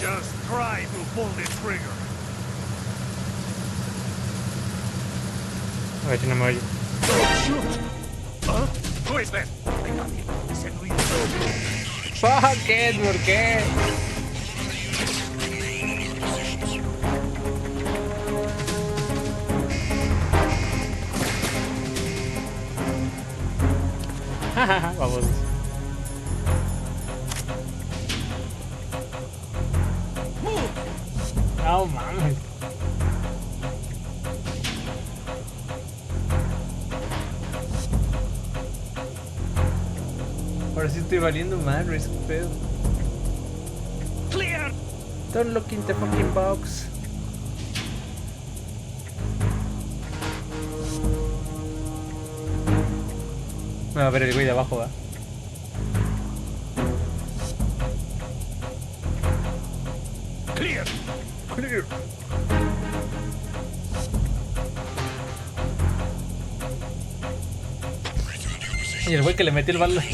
Just try to pull the trigger. A ver si no me oye. Huh? Who is that? I got him. He said we... Fuck it, ¿por qué? Vamos. No mames. Ahora sí estoy valiendo madres, qué pedo. Clear! Don't look in the fucking box. Me va a ver el güey de abajo, ¿va? Clear! Clear. Y el güey que le metió el bala,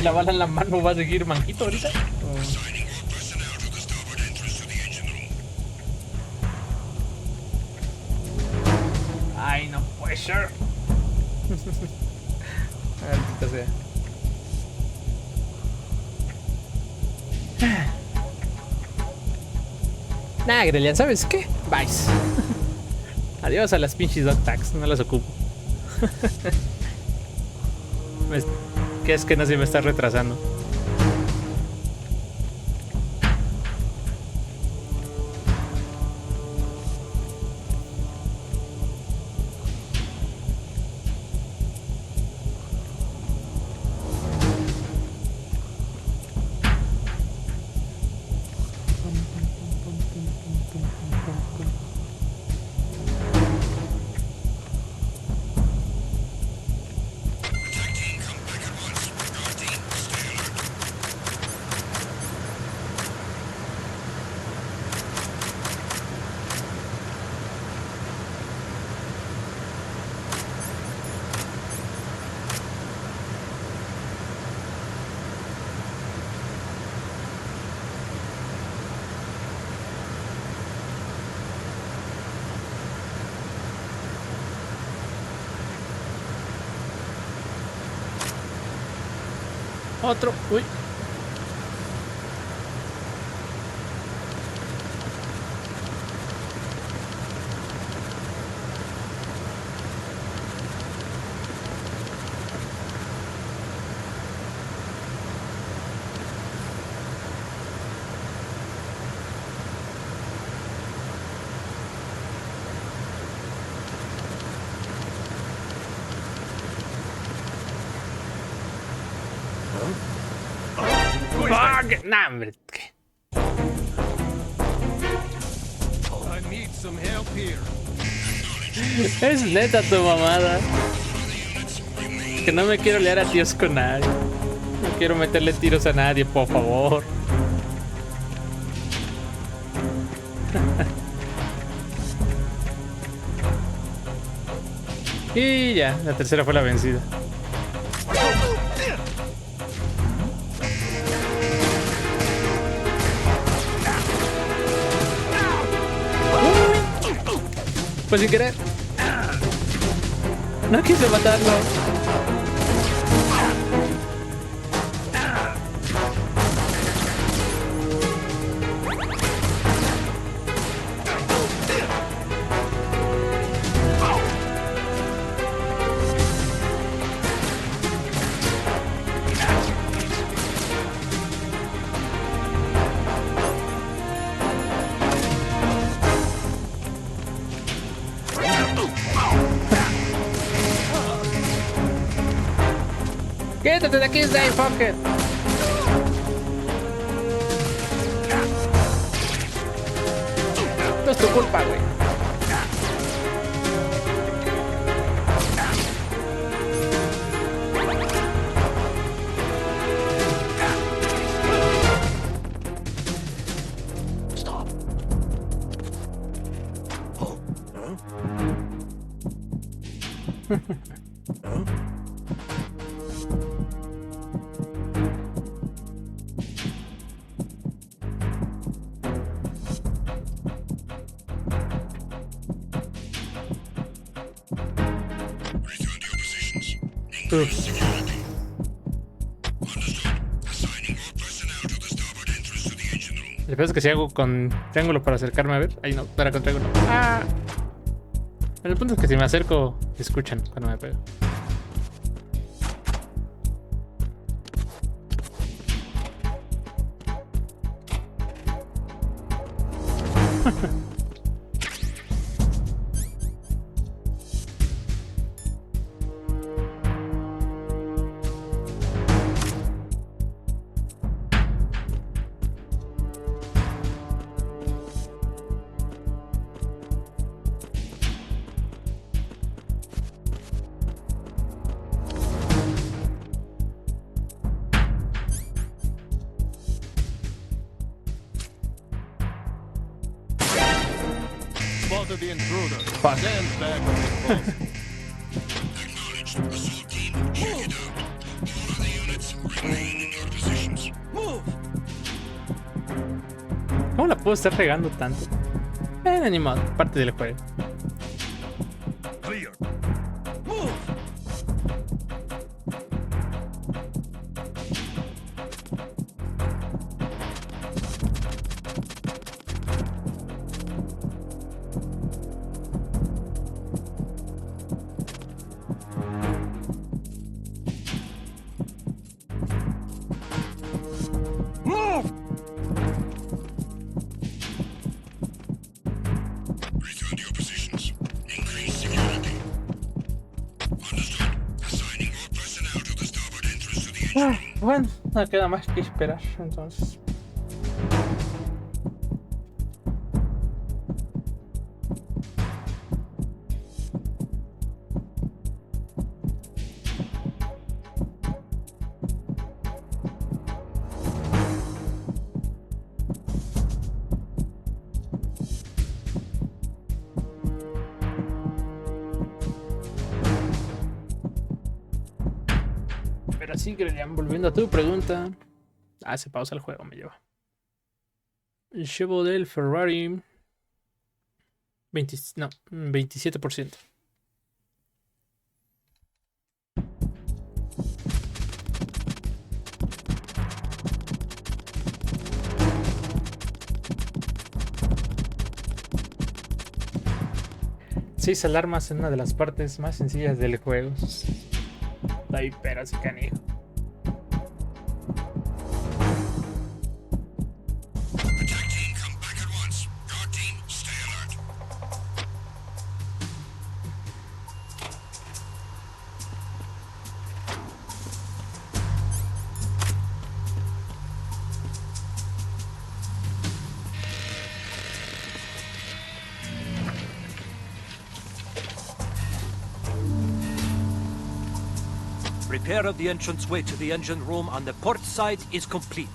la bala en la mano va a seguir manquito ahorita. Ay, no puede ser. Maldita sea. Nah, Grelian, ¿sabes qué? Bye. Adiós a las pinches dog tags, no las ocupo. ¿Qué es que no se me está retrasando? Otro. Uy. Fuck. Nah, hombre. I need some help here. Es neta tu mamada. Que no me quiero liar a tiros con nadie. No quiero meterle tiros a nadie, por favor. Y ya, la tercera fue la vencida. Pues sin querer. No quise matarlo. Quítate de aquí, Zane, fuck it. No es tu culpa, güey. Uf. El peor es que si hago con triángulo para acercarme a ver. Ahí no, para con triángulo. ¡Ah! Pero el punto es que si me acerco, escuchan cuando me pego. Spotted the intruder. Fuck. Stand back on the post. Acknowledged. Assault team, check it out. All other units remain in your positions. Move! ¿Cómo la puedo estar regando tanto? Ni modo, parte del juego. Clear. Move! Move! Return to your positions. Increase security. Understood. Assigning more personnel to the starboard entrance to the engine room. Bueno, no queda más que esperar, entonces. Pero así, Grelian, volviendo a tu pregunta. Se pausa el juego, me lleva. El llevo del Ferrari. 27%. Seis alarmas en una de las partes más sencillas del juego. Ay, pero así canijo. Attack team, come back at once. Guard team, stay alert. Repair of the entranceway to the engine room on the port side is complete.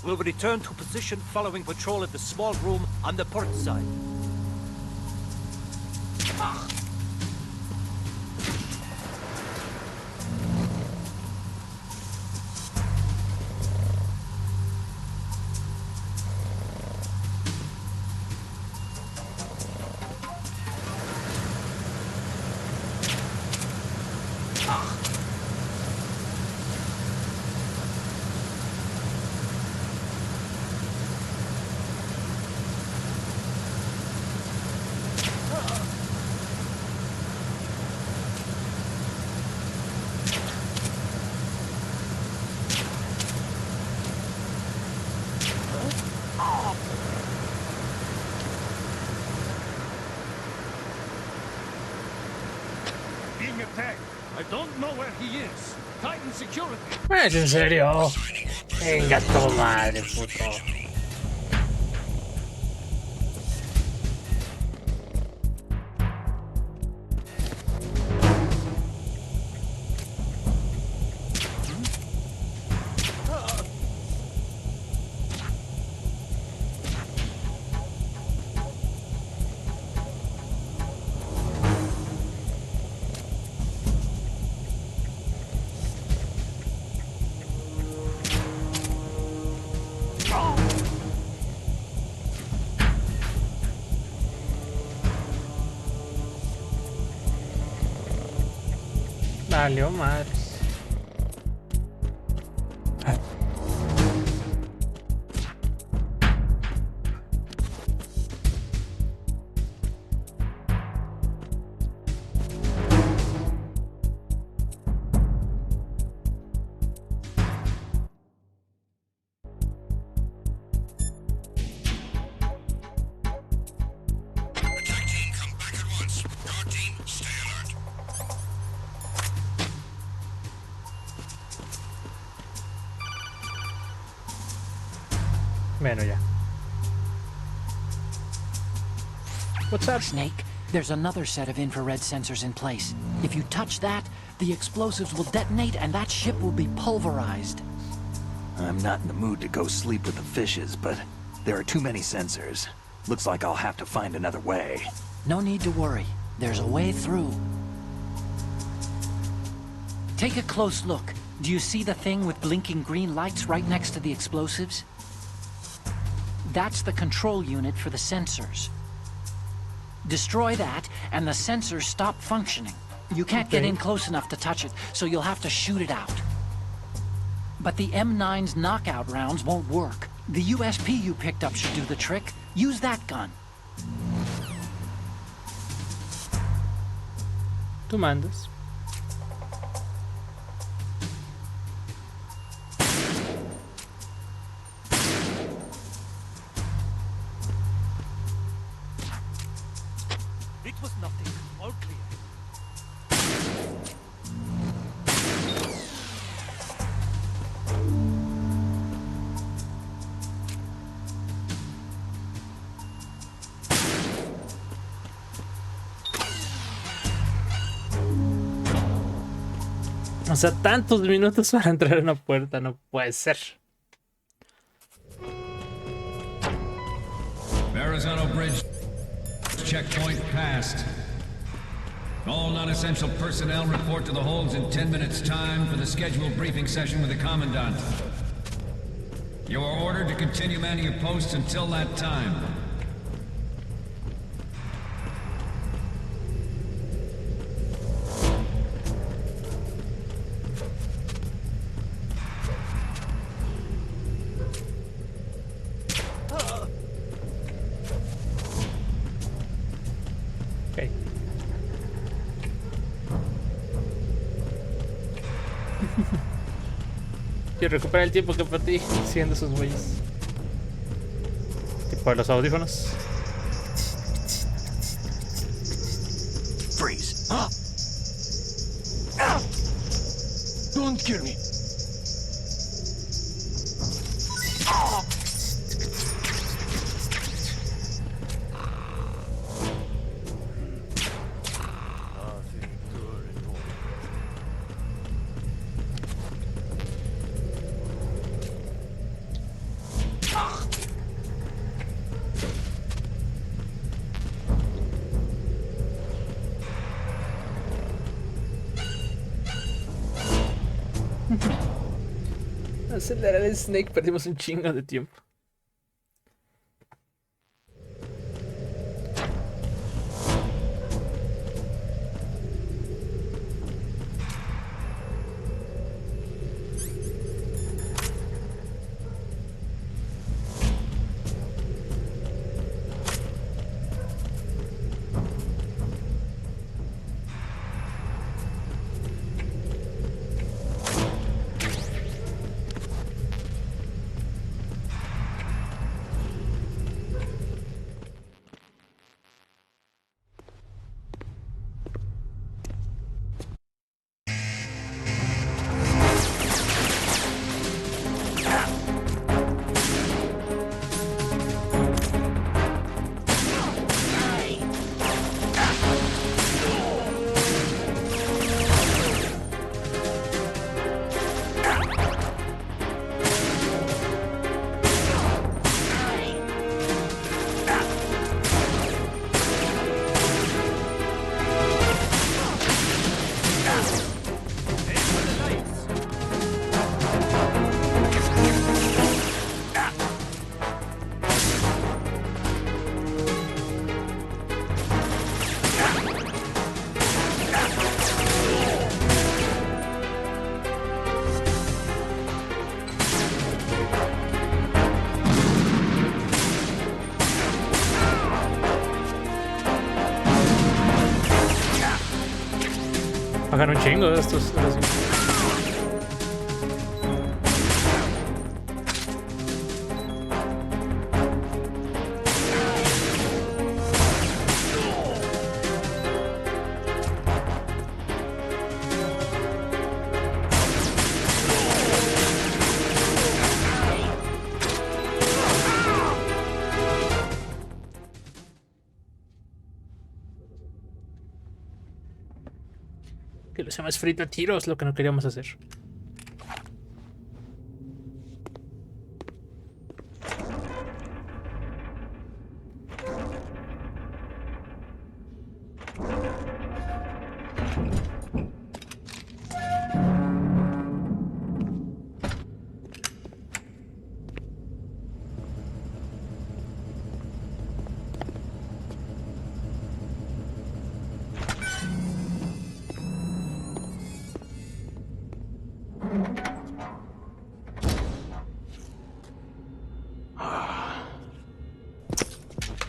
We'll return to position following patrol of the small room on the port side. Being attacked. I don't know where he is. Titan security. ¿Es en serio? Venga, tu madre, puto. Valió madre. Bueno, ya. What's up? Snake, there's another set of infrared sensors in place. If you touch that, the explosives will detonate and that ship will be pulverized. I'm not in the mood to go sleep with the fishes, but there are too many sensors. Looks like I'll have to find another way. No need to worry. There's a way through. Take a close look. Do you see the thing with blinking green lights right next to the explosives? That's the control unit for the sensors. Destroy that, and the sensors stop functioning. You can't get in close enough to touch it, so you'll have to shoot it out. But the M9's knockout rounds won't work. The USP you picked up should do the trick. Use that gun. Tú mandas. It was nothing. All clear. O sea, tantos minutos para entrar a una puerta, no puede ser. Verrazano Bridge checkpoint passed. All non-essential personnel report to the holds in 10 minutes' time for the scheduled briefing session with the Commandant. You are ordered to continue manning your posts until that time. Ok. Quiero recuperar el tiempo que perdí siendo esos güeyes. Tipo de los audífonos. Freeze. Don't kill me. Acelerar el Snake, perdimos un chingo de tiempo. Bajan un chingo de estos. Que lo sea más frito a tiros, lo que no queríamos hacer.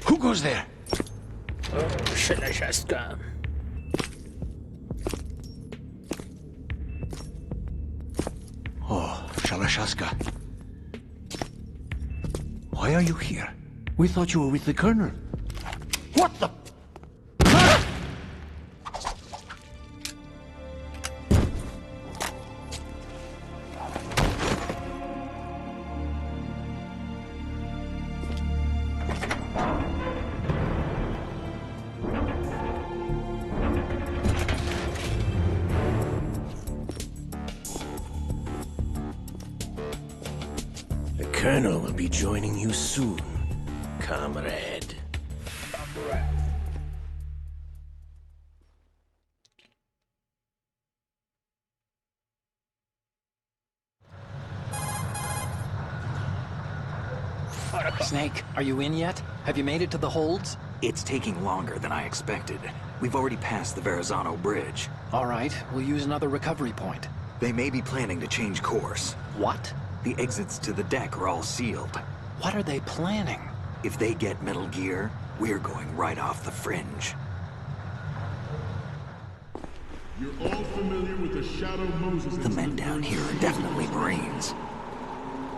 Who goes there? Oh, Shelashka. Oh, Shalashaska. Why are you here? We thought you were with the Colonel. What the? The Colonel will be joining you soon, comrade. Snake, are you in yet? Have you made it to the holds? It's taking longer than I expected. We've already passed the Verrazano Bridge. All right, we'll use another recovery point. They may be planning to change course. What? The exits to the deck are all sealed. What are they planning? If they get Metal Gear, we're going right off the fringe. You're all familiar with the Shadow Moses. The men down here are definitely Marines.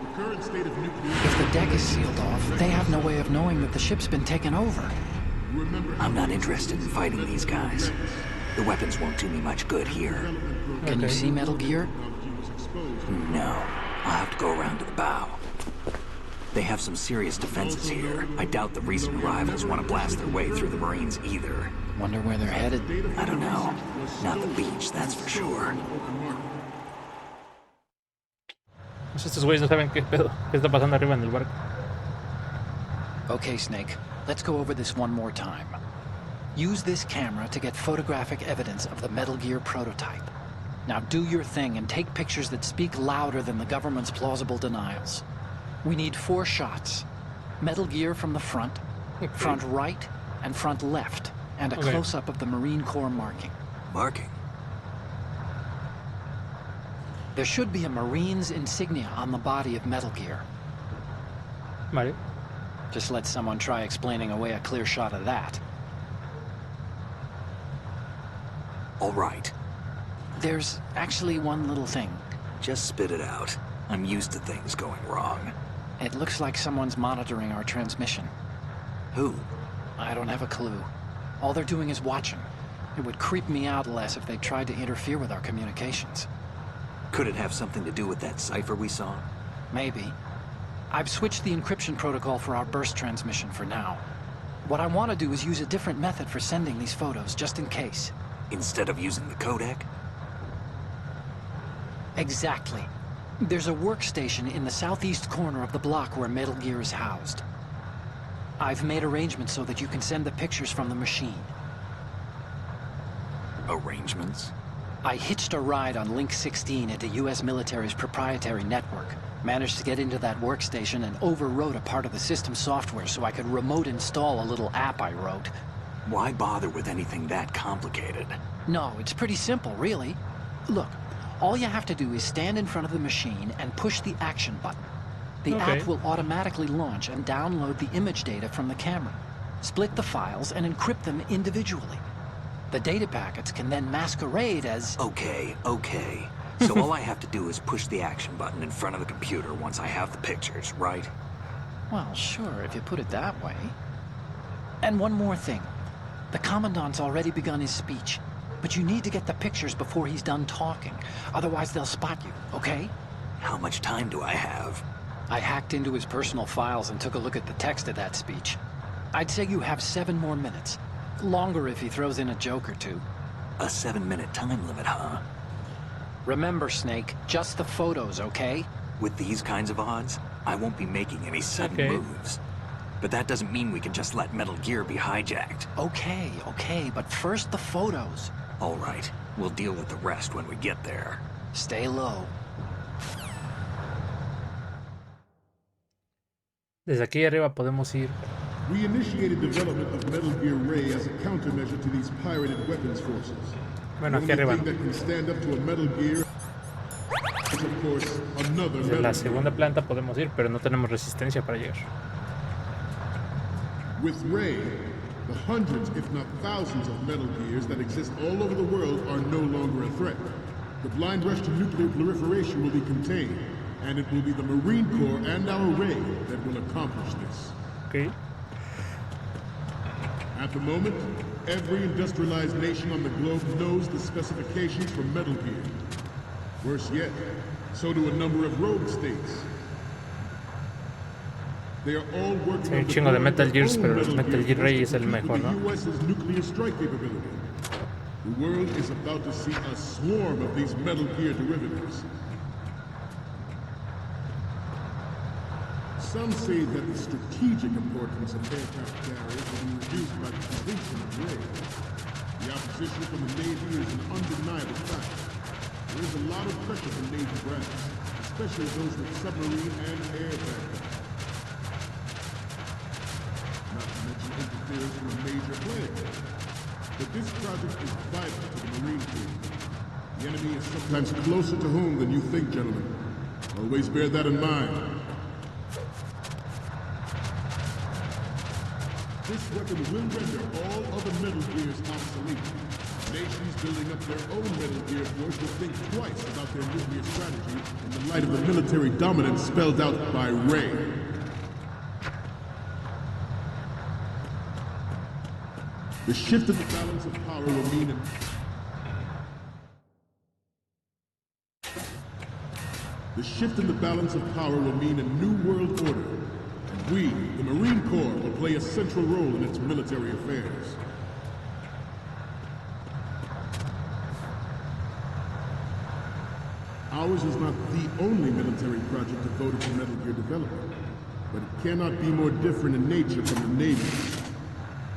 The current state of nuclear... If the deck is sealed off, they have no way of knowing that the ship's been taken over. I'm not interested in fighting these guys. The weapons won't do me much good here. Can you see Metal Gear? No. I'll have to go around to the bow. They have some serious defenses here. I doubt the recent arrivals want to blast their way through the Marines either. Wonder where they're headed? I don't know. Not the beach, that's for sure. Estos güeyes no saben qué pedo, qué está pasando arriba en el barco. Okay, Snake. Let's go over this one more time. Use this camera to get photographic evidence of the Metal Gear prototype. Now do your thing and take pictures that speak louder than the government's plausible denials. We need 4 shots. Metal Gear from the front, front right, and front left, and a close-up of the Marine Corps marking. Marking? There should be a Marine's insignia on the body of Metal Gear. Vale. Just let someone try explaining away a clear shot of that. All right. There's actually one little thing. Just spit it out. I'm used to things going wrong. It looks like someone's monitoring our transmission. Who? I don't have a clue. All they're doing is watching. It would creep me out less if they tried to interfere with our communications. Could it have something to do with that cipher we saw? Maybe. I've switched the encryption protocol for our burst transmission for now. What I want to do is use a different method for sending these photos, just in case. Instead of using the codec? Exactly. There's a workstation in the southeast corner of the block where Metal Gear is housed. I've made arrangements so that you can send the pictures from the machine. Arrangements? I hitched a ride on Link 16 into U.S. military's proprietary network. Managed to get into that workstation and overwrote a part of the system software so I could remote install a little app I wrote. Why bother with anything that complicated? No, it's pretty simple, really. Look, all you have to do is stand in front of the machine and push the action button. The app will automatically launch and download the image data from the camera, split the files and encrypt them individually. The data packets can then masquerade as... Okay. So all I have to do is push the action button in front of the computer once I have the pictures, right? Well, sure, if you put it that way. And one more thing. The Commandant's already begun his speech, but you need to get the pictures before he's done talking. Otherwise, they'll spot you, okay? How much time do I have? I hacked into his personal files and took a look at the text of that speech. I'd say you have 7 more minutes. Longer if he throws in a joke or two. A 7-minute time limit, huh? Remember, Snake, just the photos, okay? With these kinds of odds, I won't be making any sudden moves. But that doesn't mean we can just let Metal Gear be hijacked. Okay, but first the photos. All right, we'll deal with the rest when we get there. Stay low. Desde aquí arriba podemos ir. We initiated development of Metal Gear Ray as a countermeasure to these pirated weapons forces. Bueno, aquí the only arriba. thing that can stand up to a Metal Gear is, of course, another Desde la segunda planta podemos ir, pero no tenemos resistencia para llegar. With Ray, the hundreds, if not thousands, of Metal Gears that exist all over the world are no longer a threat. The blind rush to nuclear proliferation will be contained, and it will be the Marine Corps and our Ray that will accomplish this. Okay. At the moment, every industrialized nation on the globe knows the specifications for Metal Gear. Worse yet, so do a number of rogue states. They are all working Sí, un chingo de Metal Gears, pero el Metal Gear Ray es el mejor, ¿no? The US's nuclear strike capability. The world is about to see a swarm of these Metal Gear derivatives. Some say that the strategic importance of aircraft carriers will be reduced by the completion of Ray. The opposition from the Navy is an undeniable fact. There is a lot of pressure from Navy brass, especially those with submarine and air background. Not to mention interference from a major player. But this project is vital to the Marine Corps. The enemy is sometimes closer to home than you think, gentlemen. Always bear that in mind. This weapon will render all other Metal Gears obsolete. Nations building up their own Metal Gear force will think twice about their nuclear strategy in the light of the military dominance spelled out by Ray. The shift in the balance of power will mean a new world order. And we, the Marine Corps, will play a central role in its military affairs. Ours is not the only military project devoted to Metal Gear development, but it cannot be more different in nature from the Navy.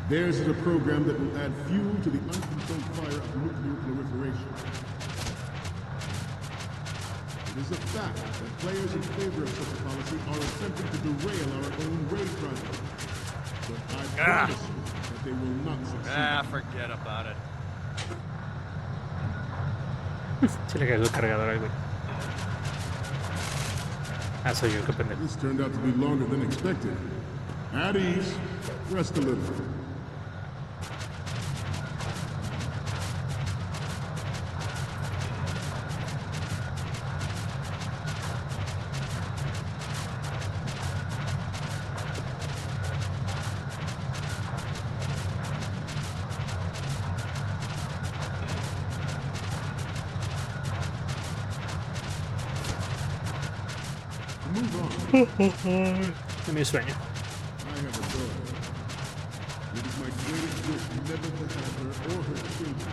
Theirs is a program that will add fuel to the uncontrolled fire of nuclear proliferation. It is a fact that players in favor of such a policy are attempting to derail our own Ray project. But I promise you that they will not succeed. Forget about it. Se le cagó el cargador al güey. Ah, soy yo, qué pendejo. This turned out to be longer than expected. At ease. Rest a little. Es mi sueño. I have a daughter. It is my greatest wish never to have her or her children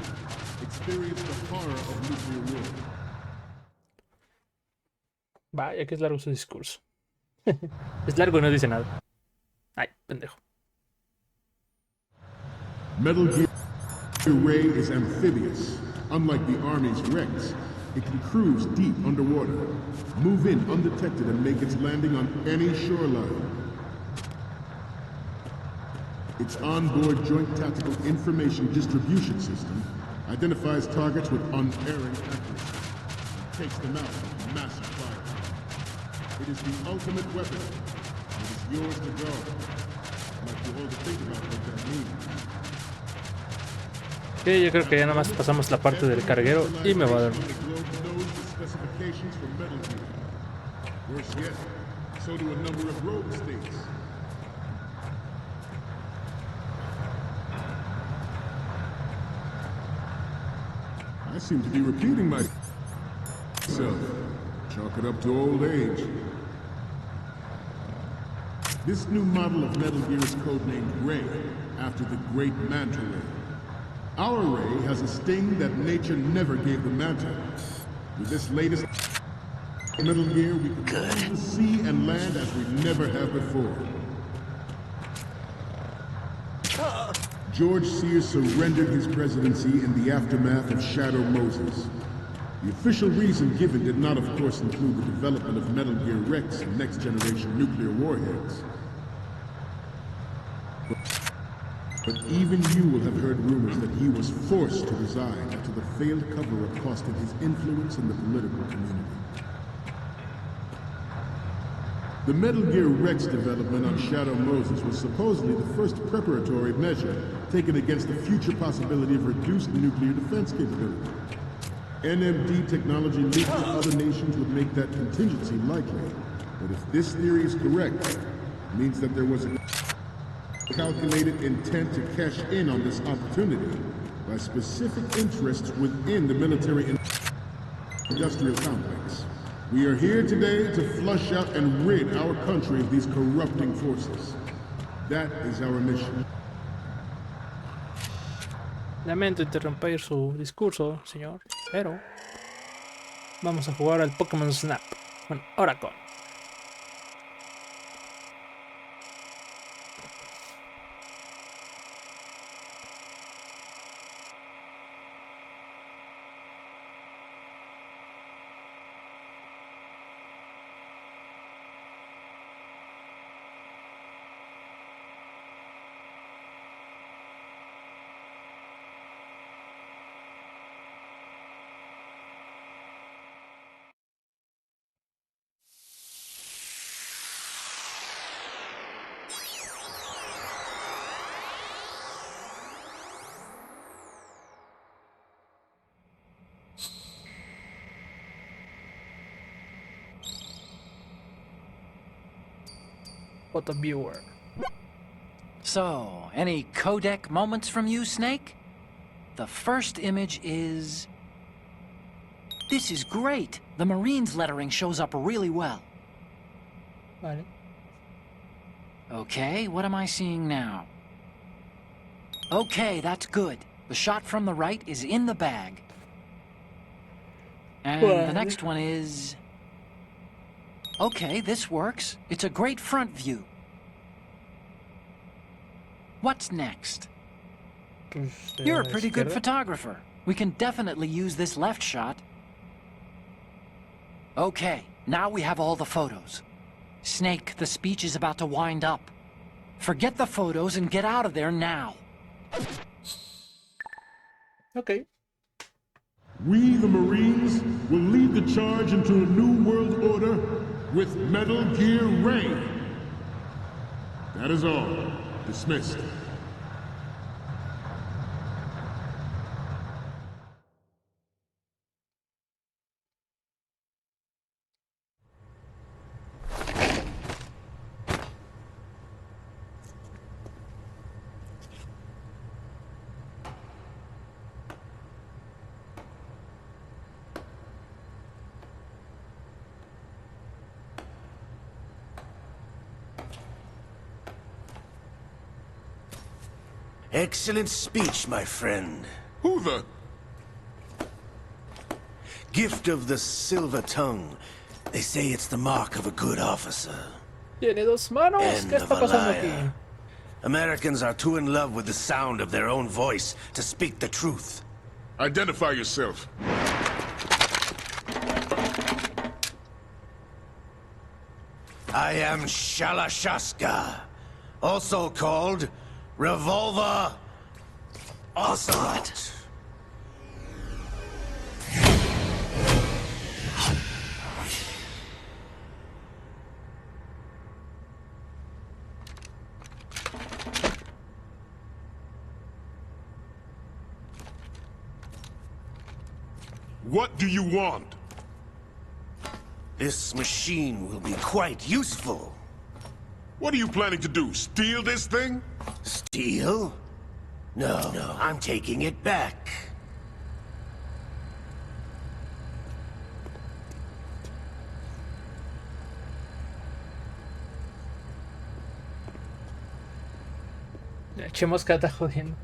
experience the horror of nuclear war. Vaya que es largo su discurso. Es largo y no dice nada. Ay, pendejo. Metal Gear Ray is amphibious. Unlike the Army's Rex, it can cruise deep underwater, move in undetected and make its landing on any shoreline. Its onboard Joint Tactical Information Distribution System identifies targets with unerring accuracy and takes them out with massive fire. It is the ultimate weapon. It is yours to go. I'd like you all to think about what that means. Sí, yo creo que ya nada más pasamos la parte del carguero y me voy a dormir. Worse yet, so do a number of rogue states. I seem to be repeating myself. Chalk it up to old age. This new model of Metal Gear is codenamed Ray, after the great Manta Ray. Our Ray has a sting that nature never gave the Manta. With this latest Metal Gear, we can control the sea and land as we never have before. George Sears surrendered his presidency in the aftermath of Shadow Moses. The official reason given did not, of course, include the development of Metal Gear Rex and next-generation nuclear warheads. But even you will have heard rumors that he was forced to resign after the failed cover-up costed his influence in the political community. The Metal Gear Rex development on Shadow Moses was supposedly the first preparatory measure taken against the future possibility of reduced nuclear defense capability. NMD technology leaked to other nations would make that contingency likely. But if this theory is correct, it means that there was a calculated intent to cash in on this opportunity by specific interests within the military industrial complex. We are here today to flush out and rid our country of these corrupting forces. That is our mission. Lamento interrumpir su discurso, señor, pero vamos a jugar al Pokémon Snap con Oracle. Photo viewer. So, any codec moments from you, Snake? The first image is... This is great! The Marines lettering shows up really well. Vale. Okay, what am I seeing now? Okay, that's good. The shot from the right is in the bag. And the next one is... Okay, this works. It's a great front view. What's next? You're a pretty good photographer. We can definitely use this left shot. Okay, now we have all the photos. Snake, the speech is about to wind up. Forget the photos and get out of there now. Okay. We, the Marines, will lead the charge into a new world order with Metal Gear Ray. That is all. Dismissed. Excellent speech, my friend. Who the? Gift of the silver tongue. They say it's the mark of a good officer. Tiene dos manos. End ¿Qué está of a pasando liar. aquí? Americans are too in love with the sound of their own voice to speak the truth. Identify yourself. I am Shalashaska, also called Revolver Ocelot. What do you want? This machine will be quite useful. What are you planning to do? Steal this thing? Steal? No, I'm taking it back. Che mosca está jodiendo.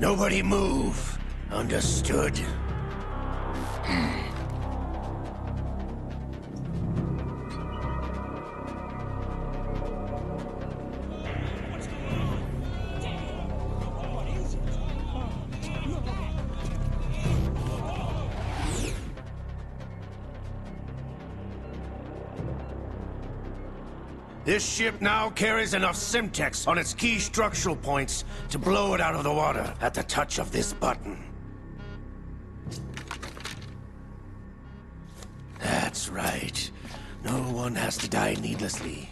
Nobody move. Understood? This ship now carries enough Simtex on its key structural points to blow it out of the water at the touch of this button. That's right. No one has to die needlessly.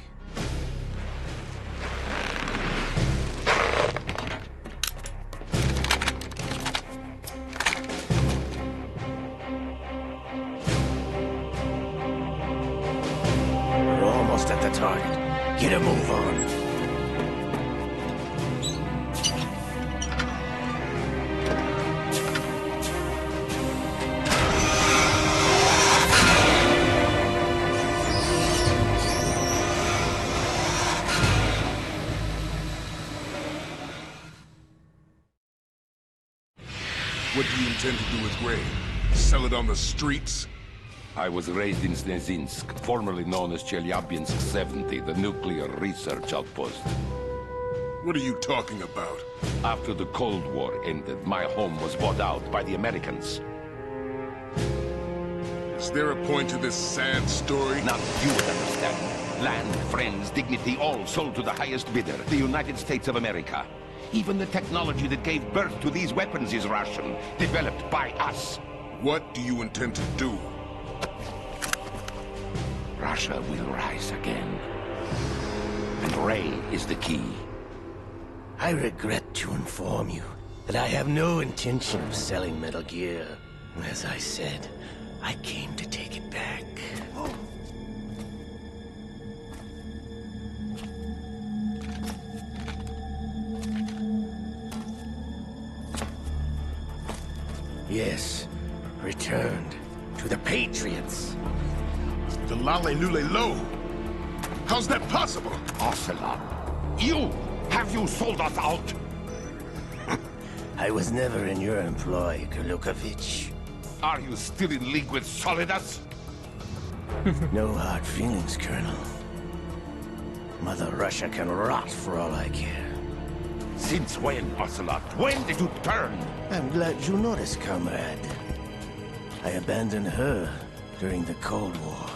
We're almost at the target. Get a move on. What do you intend to do with Gray? Sell it on the streets? I was raised in Snezinsk, formerly known as Chelyabinsk 70, the nuclear research outpost. What are you talking about? After the Cold War ended, my home was bought out by the Americans. Is there a point to this sad story? Not you would understand. Land, friends, dignity, all sold to the highest bidder, the United States of America. Even the technology that gave birth to these weapons is Russian, developed by us. What do you intend to do? Russia will rise again. And Ray is the key. I regret to inform you that I have no intention of selling Metal Gear. As I said, I came to take it back. Yes, returned to the Patriots. The Lale Nule Lo? How's that possible? Ocelot, have you sold us out? I was never in your employ, Golukovich. Are you still in league with Solidus? No hard feelings, Colonel. Mother Russia can rot for all I care. Since when, Ocelot? When did you turn? I'm glad you noticed, comrade. I abandoned her during the Cold War.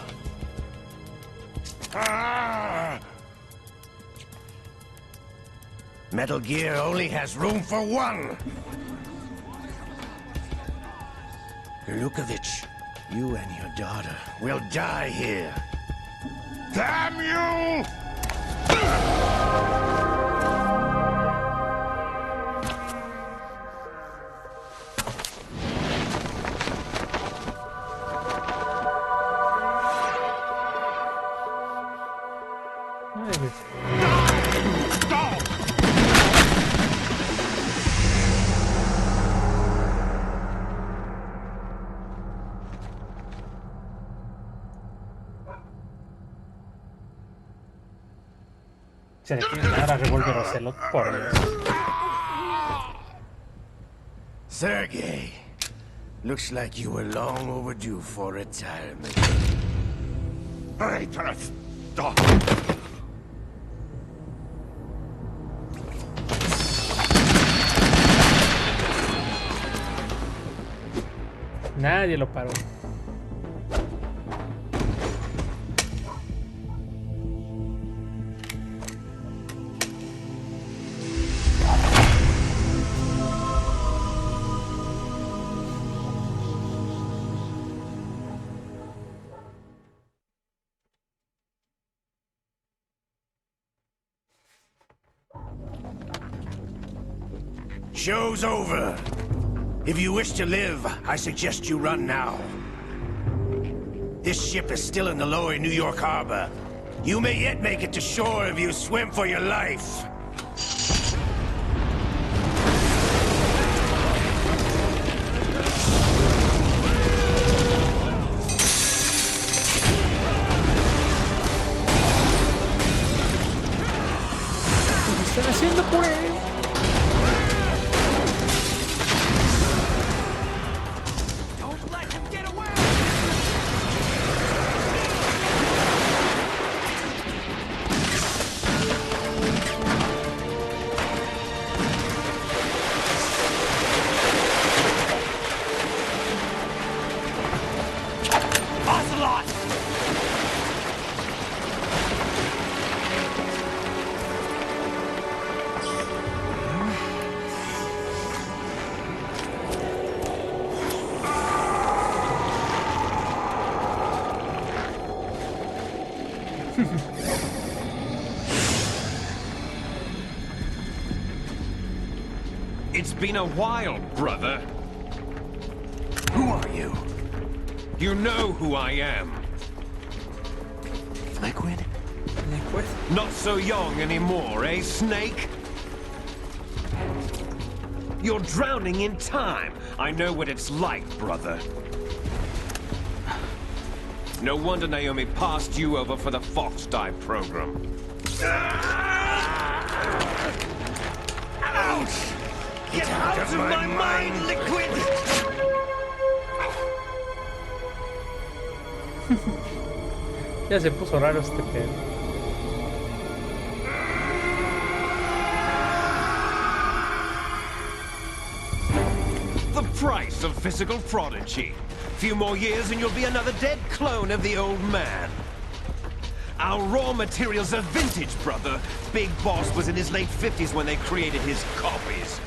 Metal Gear only has room for one! Golukovich, you and your daughter will die here. Damn you! Se le tiene que dar a revólver a Ocelot, por Dios. Sergei, looks like you were long overdue for retirement. Traitorous dog! Nadie lo paró. Show's over. If you wish to live, I suggest you run now. This ship is still in the lower New York harbor. You may yet make it to shore if you swim for your life. ¿Qué están haciendo, Pueden? It's been a while, brother. Who are you? You know who I am. Liquid? Liquid? Not so young anymore, eh, Snake? You're drowning in time. I know what it's like, brother. No wonder Naomi passed you over for the Fox Dive program. Ouch! Get out of my mind, Liquid! Ya se puso raro este pedo. The price of physical prodigy. Few more years and you'll be another dead clone of the old man. Our raw materials are vintage, brother. Big Boss was in his late 50s when they created his copies.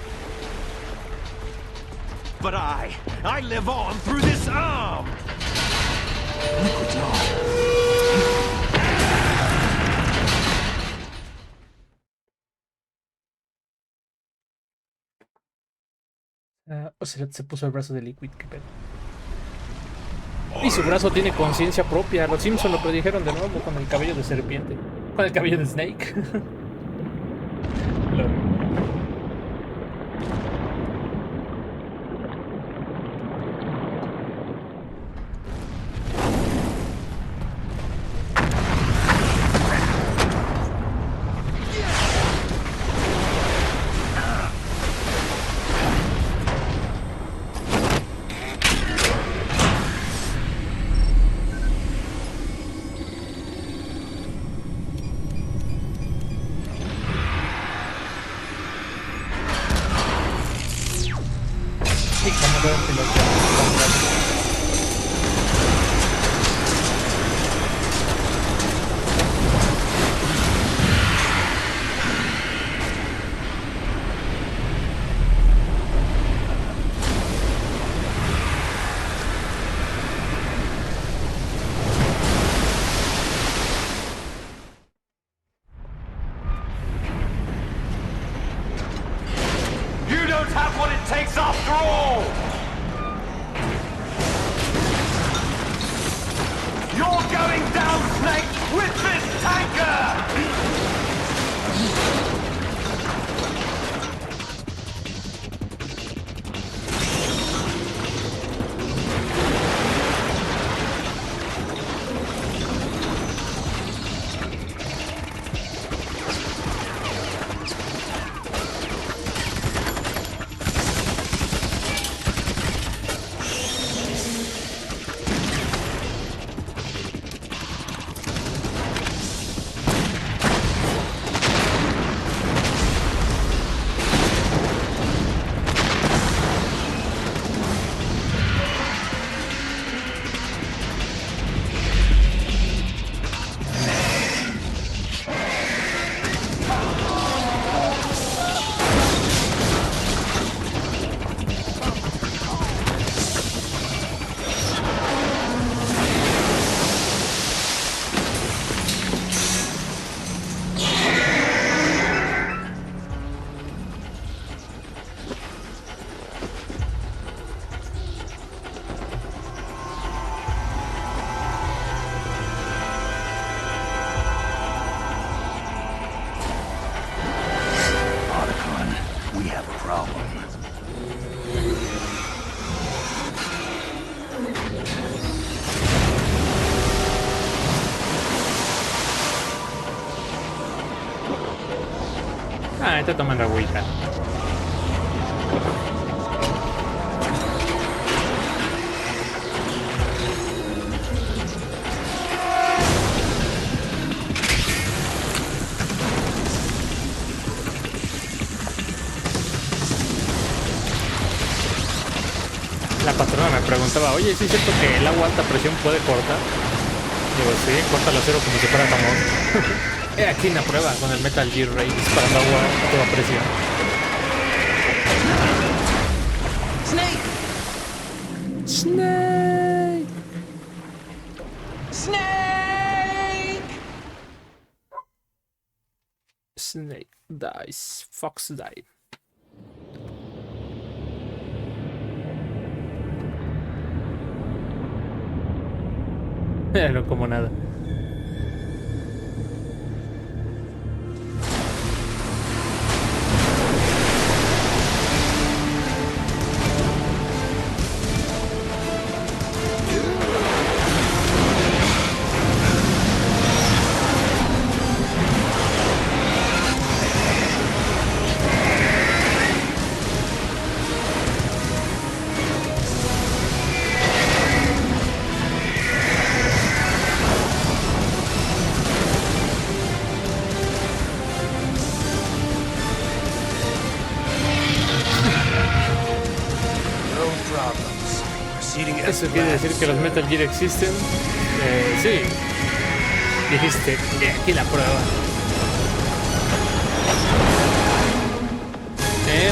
But I live on through this arm! Liquid's on. O sea, se puso el brazo de Liquid, qué pedo. Y su brazo tiene conciencia propia. Los Simpsons lo predijeron de nuevo con el cabello de serpiente. Con el cabello de Snake. have a problem. Ah, está tomando agüita. La patrona me preguntaba, oye, ¿sí es cierto que el agua a alta presión puede cortar? Digo, sí, corta el acero como si fuera jamón. He aquí una prueba con el Metal Gear Ray disparando agua a toda presión. Snake! Snake! Snake! Snake dies. Fox died. No como nada. ¿Eso quiere decir que los Metal Gear existen? Sí. Dijiste, aquí la prueba.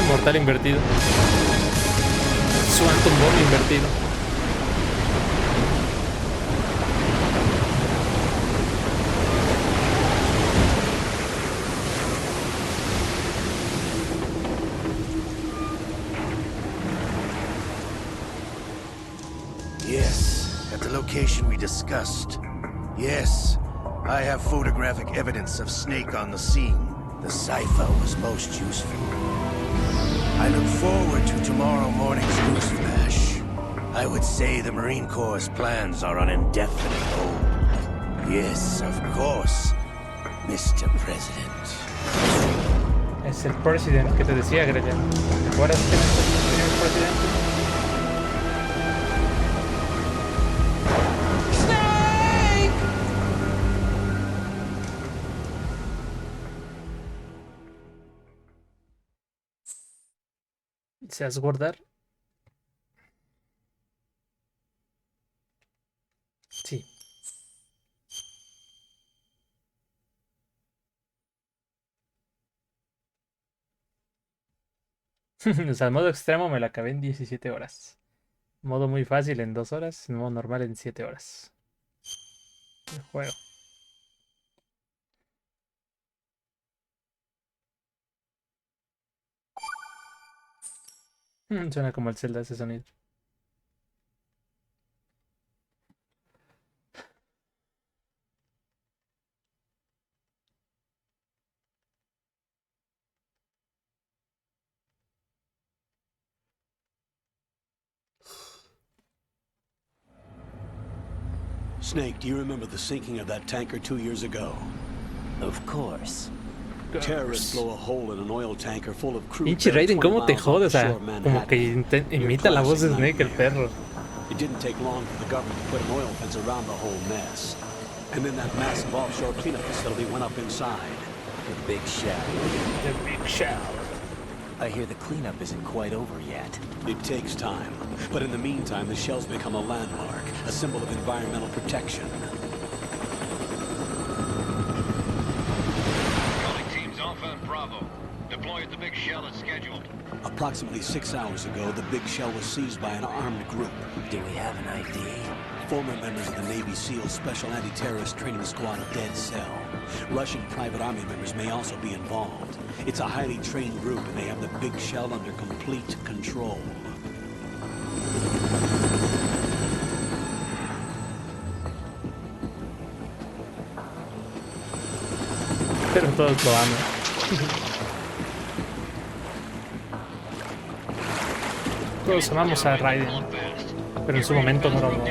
Mortal invertido. Swanton Bomb invertido. Yes, at the location we discussed. Yes, I have photographic evidence of Snake on the scene. The cipher was most useful. I look forward to tomorrow morning's newsflash. I would say the Marine Corps' plans are on indefinite hold. Yes, of course, Mr. President. Es el president que te decía, Greta. ¿Te acuerdas que es el presidente? ¿Deseas guardar? Sí. O sea, el modo extremo me la acabé en 17 horas. Modo muy fácil en 2 horas. Modo normal en 7 horas. El juego. Suena como el Zelda ese sonido. Snake, do you remember the sinking of that tanker 2 years ago? Of course. Terrorists blow a hole in an oil tanker full of crude. Pinche Raiden, ¿cómo te jode? O sea, como que imita la voz de Snake, el perro. It didn't take long for the government to put an oil fence around the whole mess. And then that massive offshore cleanup facility went up inside. The big shell. The big shell. I hear the cleanup isn't quite over yet. It takes time. But in the meantime, the shell's become a landmark, a symbol of environmental protection. Alpha and Bravo. Deploy at the big shell as scheduled. Approximately 6 hours ago, the big shell was seized by an armed group. Do we have an ID? Former members of the Navy SEAL Special Anti-Terrorist Training Squad of Dead Cell. Russian private army members may also be involved. It's a highly trained group, and they have the big shell under complete control. Pero todos lo aman. Todos amamos a Raiden, pero en su momento no lo amó.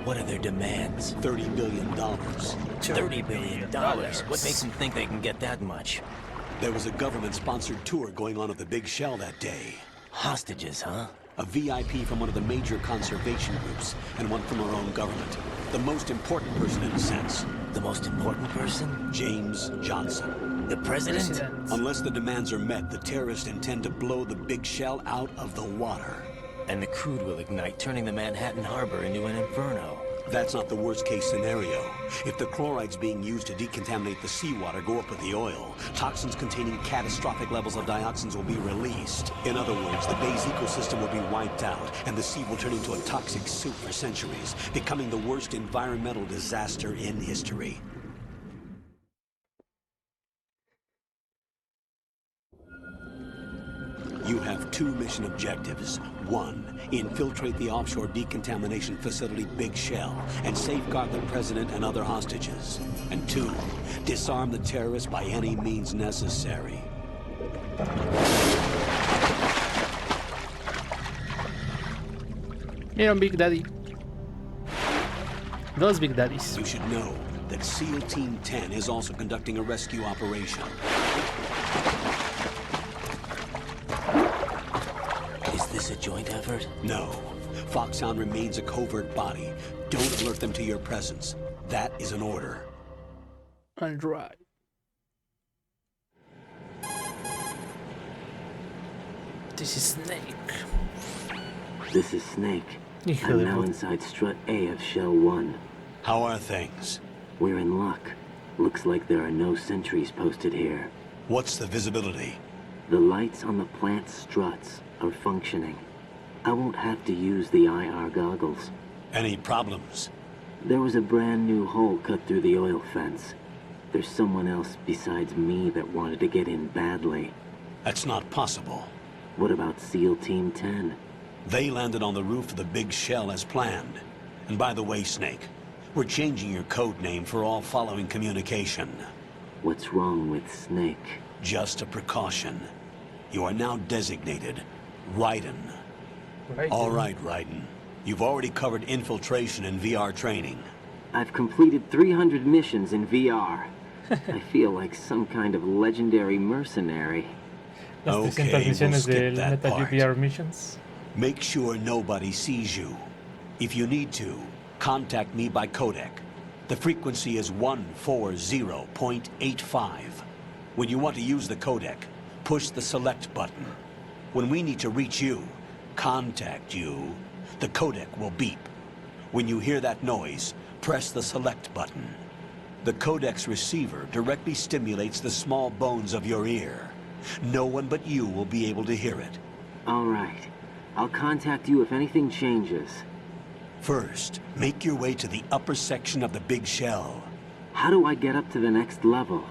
What are their demands? $30 billion. $30 billion? What makes them think they can get that much? There was a government-sponsored tour going on at the Big Shell that day. Hostages, huh? A VIP from one of the major conservation groups, and one from our own government. The most important person in a sense. The most important person? James Johnson. The president? Unless the demands are met, the terrorists intend to blow the Big Shell out of the water. And the crude will ignite, turning the Manhattan Harbor into an inferno. That's not the worst-case scenario. If the chlorides being used to decontaminate the seawater go up with the oil, toxins containing catastrophic levels of dioxins will be released. In other words, the bay's ecosystem will be wiped out, and the sea will turn into a toxic soup for centuries, becoming the worst environmental disaster in history. You have two mission objectives. One, infiltrate the offshore decontamination facility Big Shell and safeguard the president and other hostages. And two, disarm the terrorists by any means necessary. Vieron Big Daddy. Dos Big Daddies. You should know that SEAL Team 10 is also conducting a rescue operation. Is this a joint effort? No. Foxhound remains a covert body. Don't alert them to your presence. That is an order. All right. This is Snake. This is Snake. Hijo I'm de now puta. inside strut A of Shell 1. How are things? We're in luck. Looks like there are no sentries posted here. What's the visibility? The lights on the plant struts are functioning. I won't have to use the IR goggles. Any problems? There was a brand new hole cut through the oil fence. There's someone else besides me that wanted to get in badly. That's not possible. What about SEAL Team 10? They landed on the roof of the Big Shell as planned. And by the way, Snake, we're changing your code name for all following communication. What's wrong with Snake? Just a precaution. You are now designated Raiden. All right, Raiden. You've already covered infiltration and VR training. I've completed 300 missions in VR. I feel like some kind of legendary mercenary. Las 300 misiones del Metal Gear VR missions. Make sure nobody sees you. If you need to, contact me by codec. The frequency is 140.85. When you want to use the codec, push the select button. When we need to reach you, contact you, the codec will beep. When you hear that noise, press the select button. The codec's receiver directly stimulates the small bones of your ear. No one but you will be able to hear it. All right. I'll contact you if anything changes. First, make your way to the upper section of the Big Shell. How do I get up to the next level?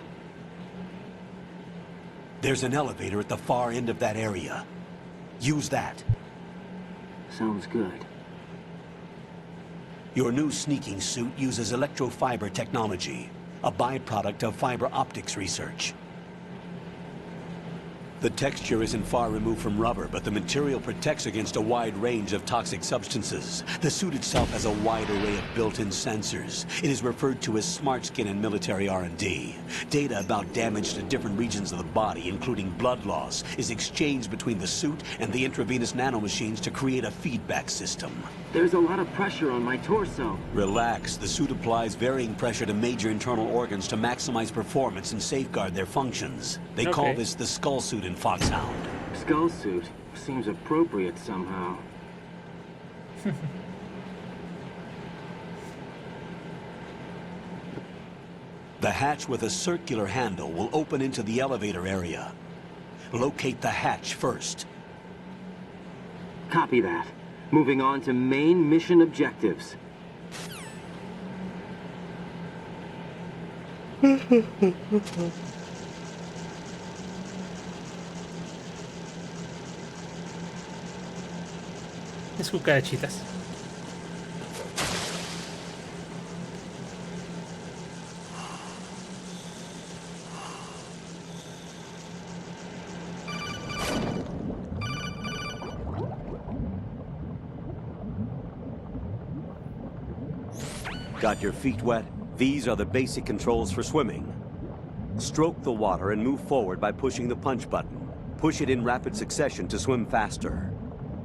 There's an elevator at the far end of that area. Use that. Sounds good. Your new sneaking suit uses electrofiber technology, a byproduct of fiber optics research. The texture isn't far removed from rubber, but the material protects against a wide range of toxic substances. The suit itself has a wide array of built-in sensors. It is referred to as smart skin in military R&D. Data about damage to different regions of the body, including blood loss, is exchanged between the suit and the intravenous nanomachines to create a feedback system. There's a lot of pressure on my torso. Relax. The suit applies varying pressure to major internal organs to maximize performance and safeguard their functions. They call this the skull suit in Foxhound. Skull suit seems appropriate somehow. The hatch with a circular handle will open into the elevator area. Locate the hatch first. Copy that. Moving on to main mission objectives. Es cucarachitas. Got your feet wet? These are the basic controls for swimming. Stroke the water and move forward by pushing the punch button. Push it in rapid succession to swim faster.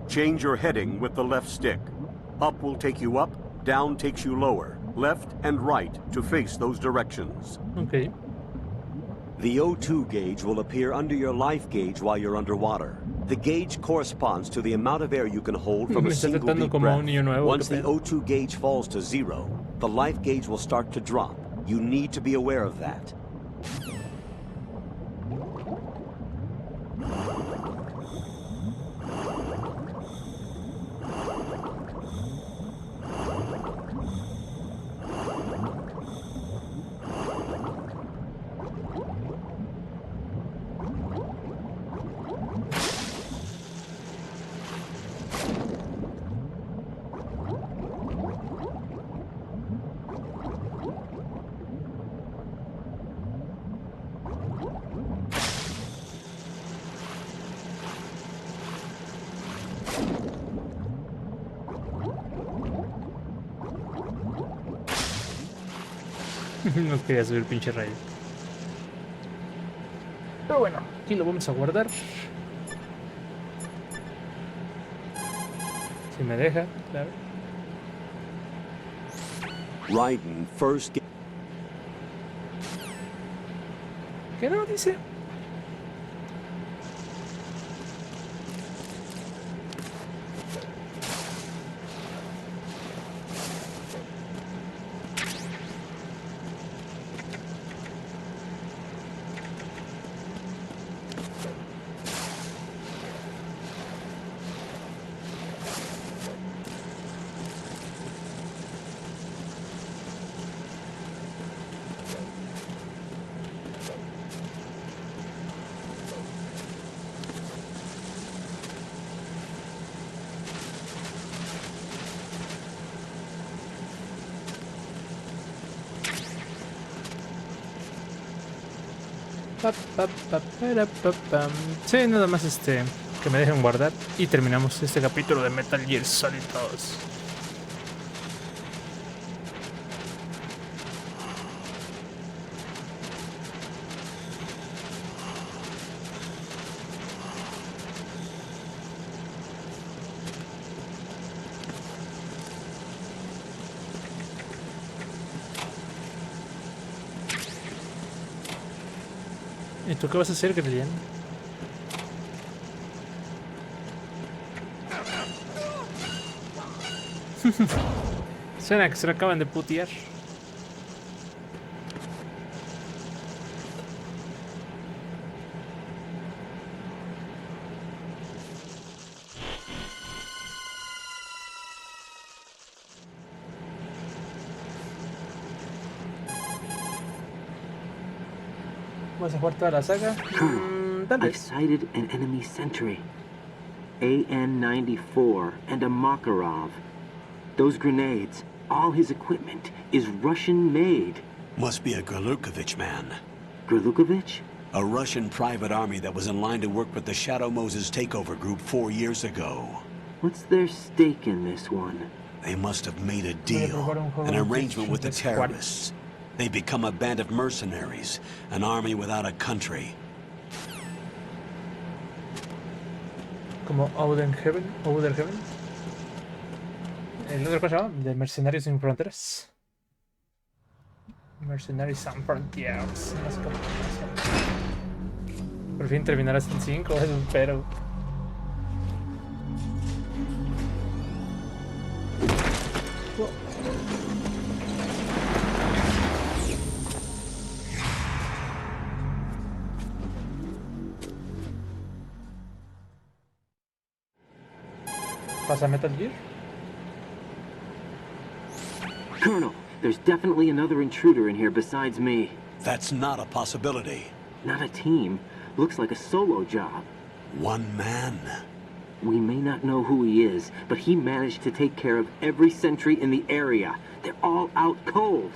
Change your heading with the left stick. Up will take you up, down takes you lower, left and right to face those directions. Okay. The O2 gauge will appear under your life gauge while you're underwater. The gauge corresponds to the amount of air you can hold from a single deep breath. Once the O2 gauge falls to 0, the life gauge will start to drop. You need to be aware of that. No quería subir pinche rayo. Pero bueno, aquí lo vamos a guardar. Si me deja, claro. Raiden first. ¿Qué no dice? Sí, nada más que me dejen guardar y terminamos este capítulo de Metal Gear Solid 2. ¿Y tú qué vas a hacer, Grillian? Suena que se lo acaban de putear. ¿Vas a jugar toda la saga? I sighted an enemy sentry. AN-94 and a Makarov. Those grenades, all his equipment, is Russian-made. Must be a Gorlukovich man. Gorlukovich? A Russian private army that was in line to work with the Shadow Moses takeover group 4 years ago. What's their stake in this one? They must have made a deal, an arrangement with the terrorists. They become a band of mercenaries, an army without a country. Como Outer Heaven. El otro cosa de Mercenarios sin Fronteras. Mercenarios Sans Frontiers. Por fin terminarás en 5, espero. ¿Pasa Metal Gear? Colonel, there's definitely another intruder in here besides me. That's not a possibility. Not a team. Looks like a solo job. One man. We may not know who he is, but he managed to take care of every sentry in the area. They're all out cold.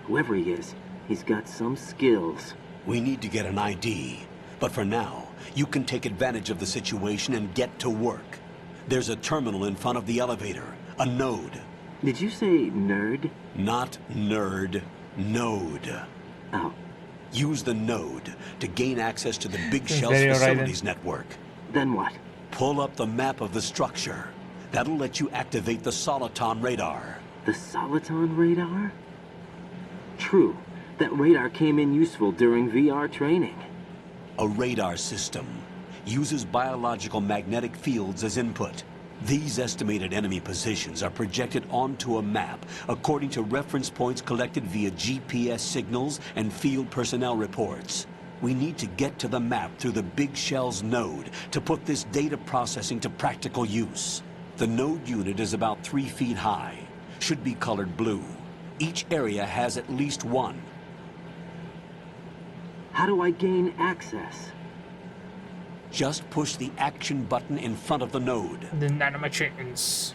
Whoever he is, he's got some skills. We need to get an ID. But for now, you can take advantage of the situation and get to work. There's a terminal in front of the elevator. A node. Did you say nerd? Not nerd. Node. Oh. Use the node to gain access to the Big Shell's facilities network. Then what? Pull up the map of the structure. That'll let you activate the Soliton radar. The Soliton radar? True. That radar came in useful during VR training. A radar system uses biological magnetic fields as input. These estimated enemy positions are projected onto a map according to reference points collected via GPS signals and field personnel reports. We need to get to the map through the Big Shell's node to put this data processing to practical use. The node unit is about 3 feet high, should be colored blue. Each area has at least one. How do I gain access? Just push the action button in front of the node. The nanomachines.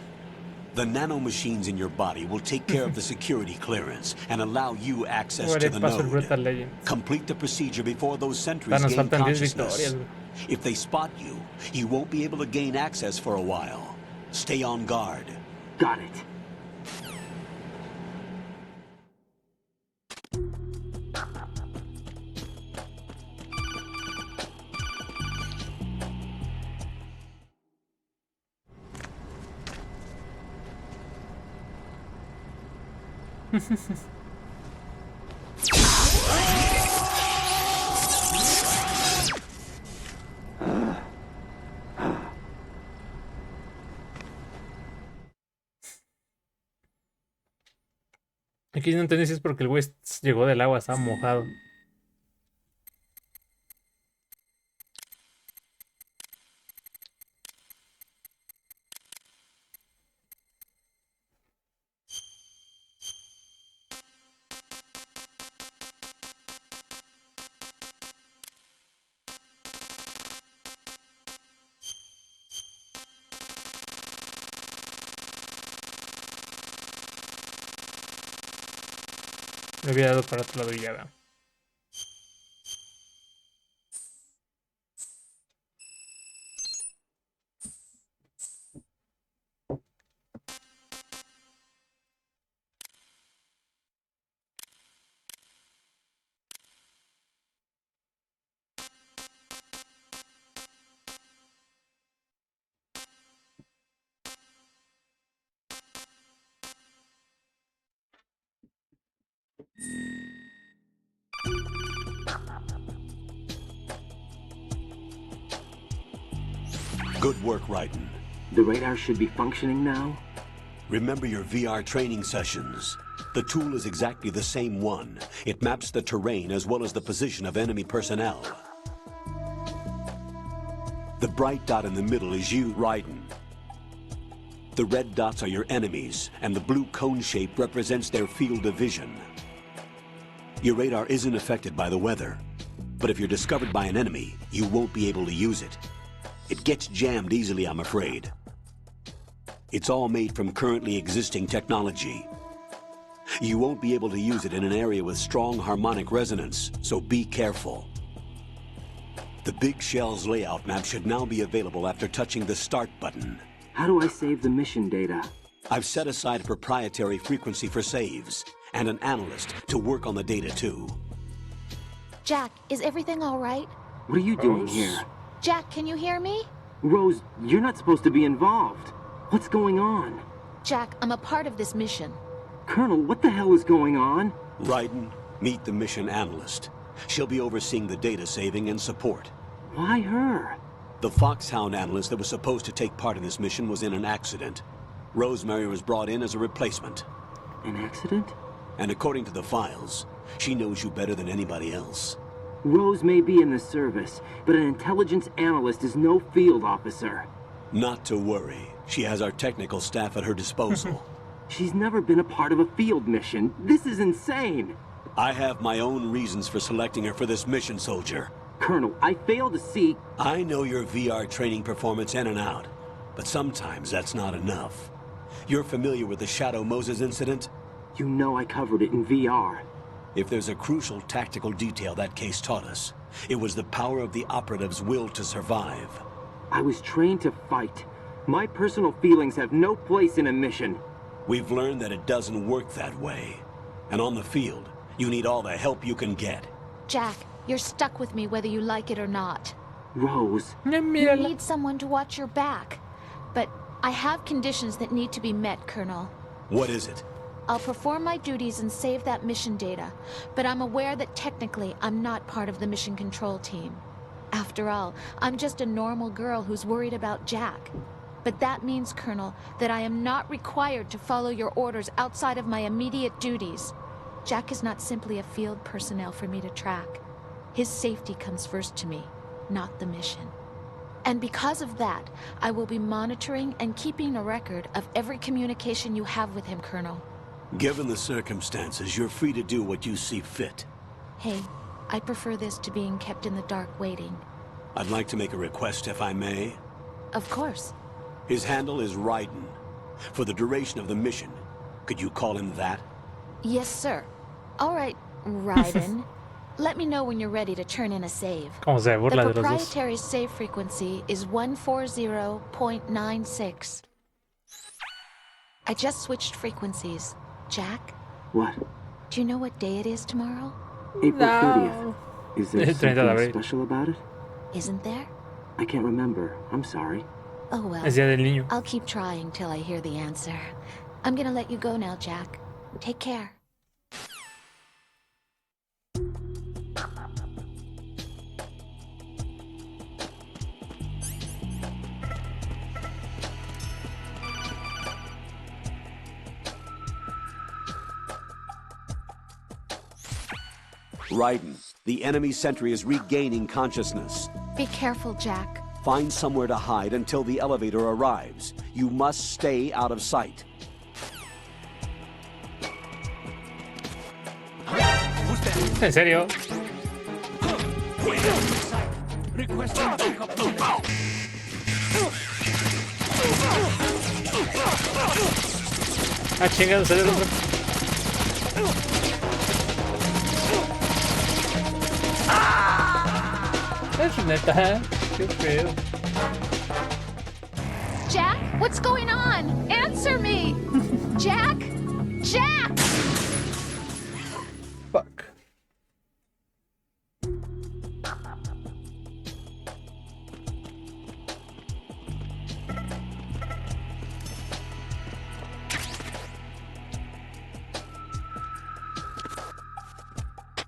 The nanomachines in your body will take care of the security clearance and allow you access to the node. Complete the procedure before those sentries gain consciousness. If they spot you, you won't be able to gain access for a while. Stay on guard. Got it. Aquí no entendí si es porque el güey llegó del agua, estaba mojado. Me había dado para otro lado y ya va. Good work, Raiden. The radar should be functioning now? Remember your VR training sessions. The tool is exactly the same one. It maps the terrain as well as the position of enemy personnel. The bright dot in the middle is you, Raiden. The red dots are your enemies, and the blue cone shape represents their field of vision. Your radar isn't affected by the weather, but if you're discovered by an enemy, you won't be able to use it. It gets jammed easily, I'm afraid. It's all made from currently existing technology. You won't be able to use it in an area with strong harmonic resonance, so be careful. The Big Shell's layout map should now be available after touching the Start button. How do I save the mission data? I've set aside a proprietary frequency for saves, and an analyst to work on the data too. Jack, is everything all right? What are you doing here? Jack, can you hear me? Rose, you're not supposed to be involved. What's going on? Jack, I'm a part of this mission. Colonel, what the hell is going on? Raiden, meet the mission analyst. She'll be overseeing the data saving and support. Why her? The Foxhound analyst that was supposed to take part in this mission was in an accident. Rosemary was brought in as a replacement. An accident? And according to the files, she knows you better than anybody else. Rose may be in the service, but an intelligence analyst is no field officer. Not to worry. She has our technical staff at her disposal. She's never been a part of a field mission. This is insane. I have my own reasons for selecting her for this mission, soldier. Colonel, I fail to see... I know your VR training performance in and out. But sometimes that's not enough. You're familiar with the Shadow Moses incident? You know I covered it in VR. If there's a crucial tactical detail that case taught us, it was the power of the operative's will to survive. I was trained to fight. My personal feelings have no place in a mission. We've learned that it doesn't work that way. And on the field, you need all the help you can get. Jack, you're stuck with me whether you like it or not. Rose. You need someone to watch your back. But I have conditions that need to be met, Colonel. What is it? I'll perform my duties and save that mission data, but I'm aware that technically I'm not part of the mission control team. After all, I'm just a normal girl who's worried about Jack. But that means, Colonel, that I am not required to follow your orders outside of my immediate duties. Jack is not simply a field personnel for me to track. His safety comes first to me, not the mission. And because of that, I will be monitoring and keeping a record of every communication you have with him, Colonel. Given the circumstances, you're free to do what you see fit. Hey, I prefer this to being kept in the dark waiting. I'd like to make a request, if I may. Of course. His handle is Raiden. For the duration of the mission, could you call him that? Yes, sir. All right, Raiden. Let me know when you're ready to turn in a save. The proprietary save frequency is 140.96. I just switched frequencies. Jack? What? Do you know what day it is tomorrow? April 30th. Is there something special about it? Isn't there? I can't remember. I'm sorry. Oh well. I'll keep trying till I hear the answer. I'm gonna let you go now, Jack. Take care. Raiden, the enemy sentry is regaining consciousness. Be careful, Jack. Find somewhere to hide until the elevator arrives. You must stay out of sight. ¿En serio? Ah, chingado, salió el otro. Es neta, qué feo. Jack, what's going on? Answer me! Jack? Jack! Fuck.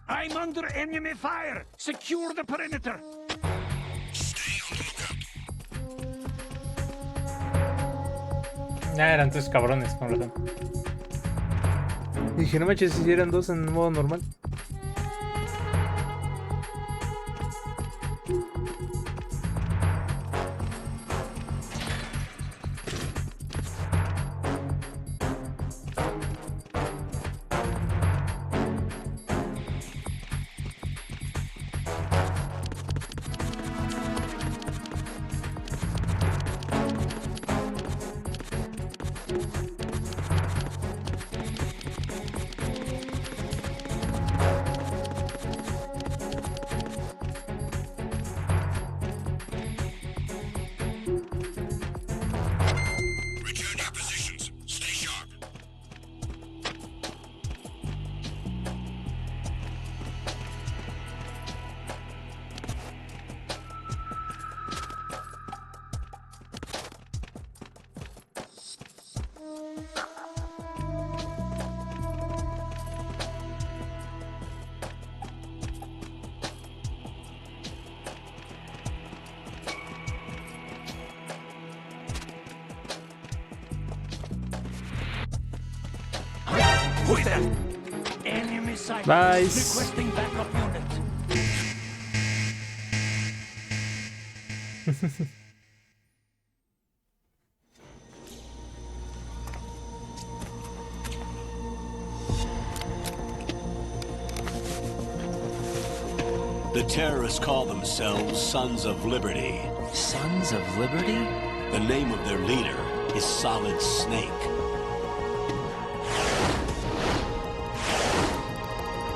I'm under enemy fire! Secure the perimeter! Ah, eran tres cabrones, con razón. Dije, no me eches si eran dos en modo normal. Pueden. Enemy sighted. Nice. Requesting backup unit. The terrorists call themselves Sons of Liberty. Sons of Liberty? The name of their leader is Solid Snake.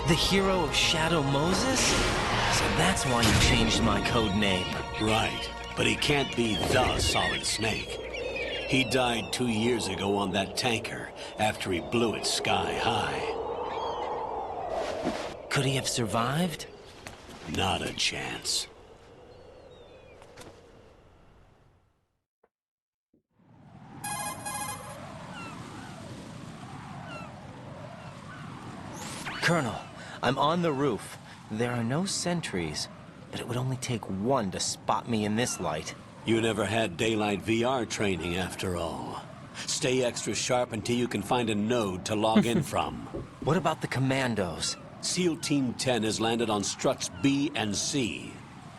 The hero of Shadow Moses? So that's why you changed my code name. Right, but he can't be the Solid Snake. He died 2 years ago on that tanker after he blew it sky high. Could he have survived? Not a chance. Colonel, I'm on the roof. There are no sentries, but it would only take one to spot me in this light. You never had daylight VR training after all. Stay extra sharp until you can find a node to log in from. What about the commandos? SEAL Team 10 has landed on struts B and C.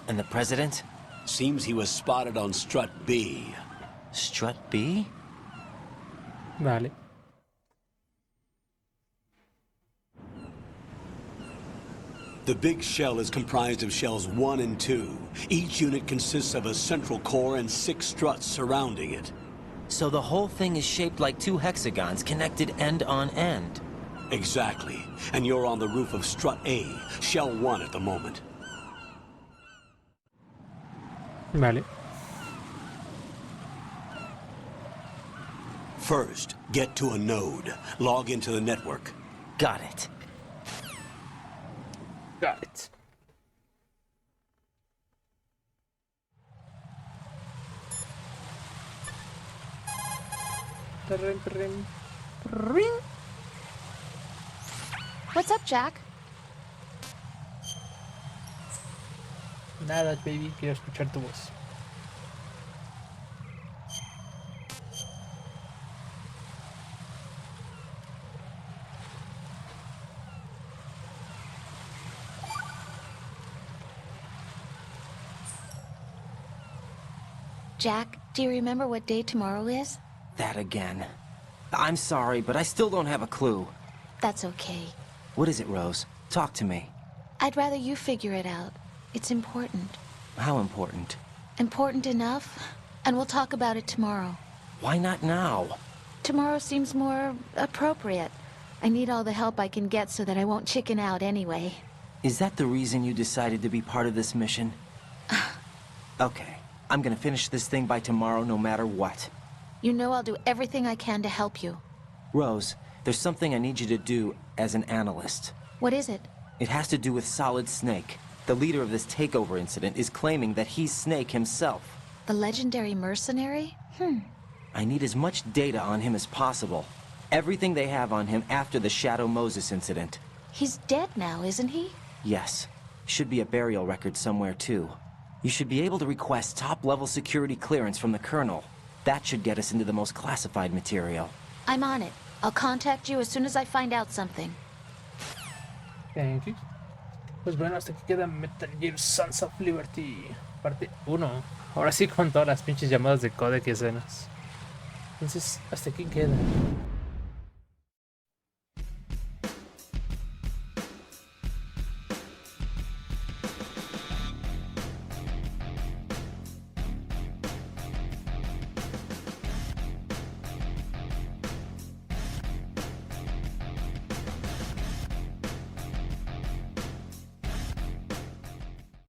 And the President? Seems he was spotted on strut B. Strut B? Vale. The big shell is comprised of shells 1 and 2. Each unit consists of a central core and 6 struts surrounding it. So the whole thing is shaped like 2 hexagons connected end on end. Exactly. And you're on the roof of strut A, shell 1 at the moment. Vale. First, get to a node. Log into the network. Got it. Got it. What's up, Jack? Nada, baby, quiero escuchar tu voz. Jack, do you remember what day tomorrow is? That again. I'm sorry, but I still don't have a clue. That's okay. What is it, Rose? Talk to me. I'd rather you figure it out. It's important. How important? Important enough, and we'll talk about it tomorrow. Why not now? Tomorrow seems more appropriate. I need all the help I can get so that I won't chicken out anyway. Is that the reason you decided to be part of this mission? Okay. I'm gonna finish this thing by tomorrow no matter what. You know I'll do everything I can to help you. Rose, there's something I need you to do as an analyst. What is it? It has to do with Solid Snake. The leader of this takeover incident is claiming that he's Snake himself. The legendary mercenary? I need as much data on him as possible. Everything they have on him after the Shadow Moses incident. He's dead now, isn't he? Yes. Should be a burial record somewhere, too. You should be able to request top-level security clearance from the Colonel. That should get us into the most classified material. I'm on it. I'll contact you as soon as I find out something. Thank you. Pues bueno, hasta aquí queda Metal Gear Sons of Liberty, parte 1. Ahora sí con todas las pinches llamadas de codec y escenas. Entonces, hasta aquí queda.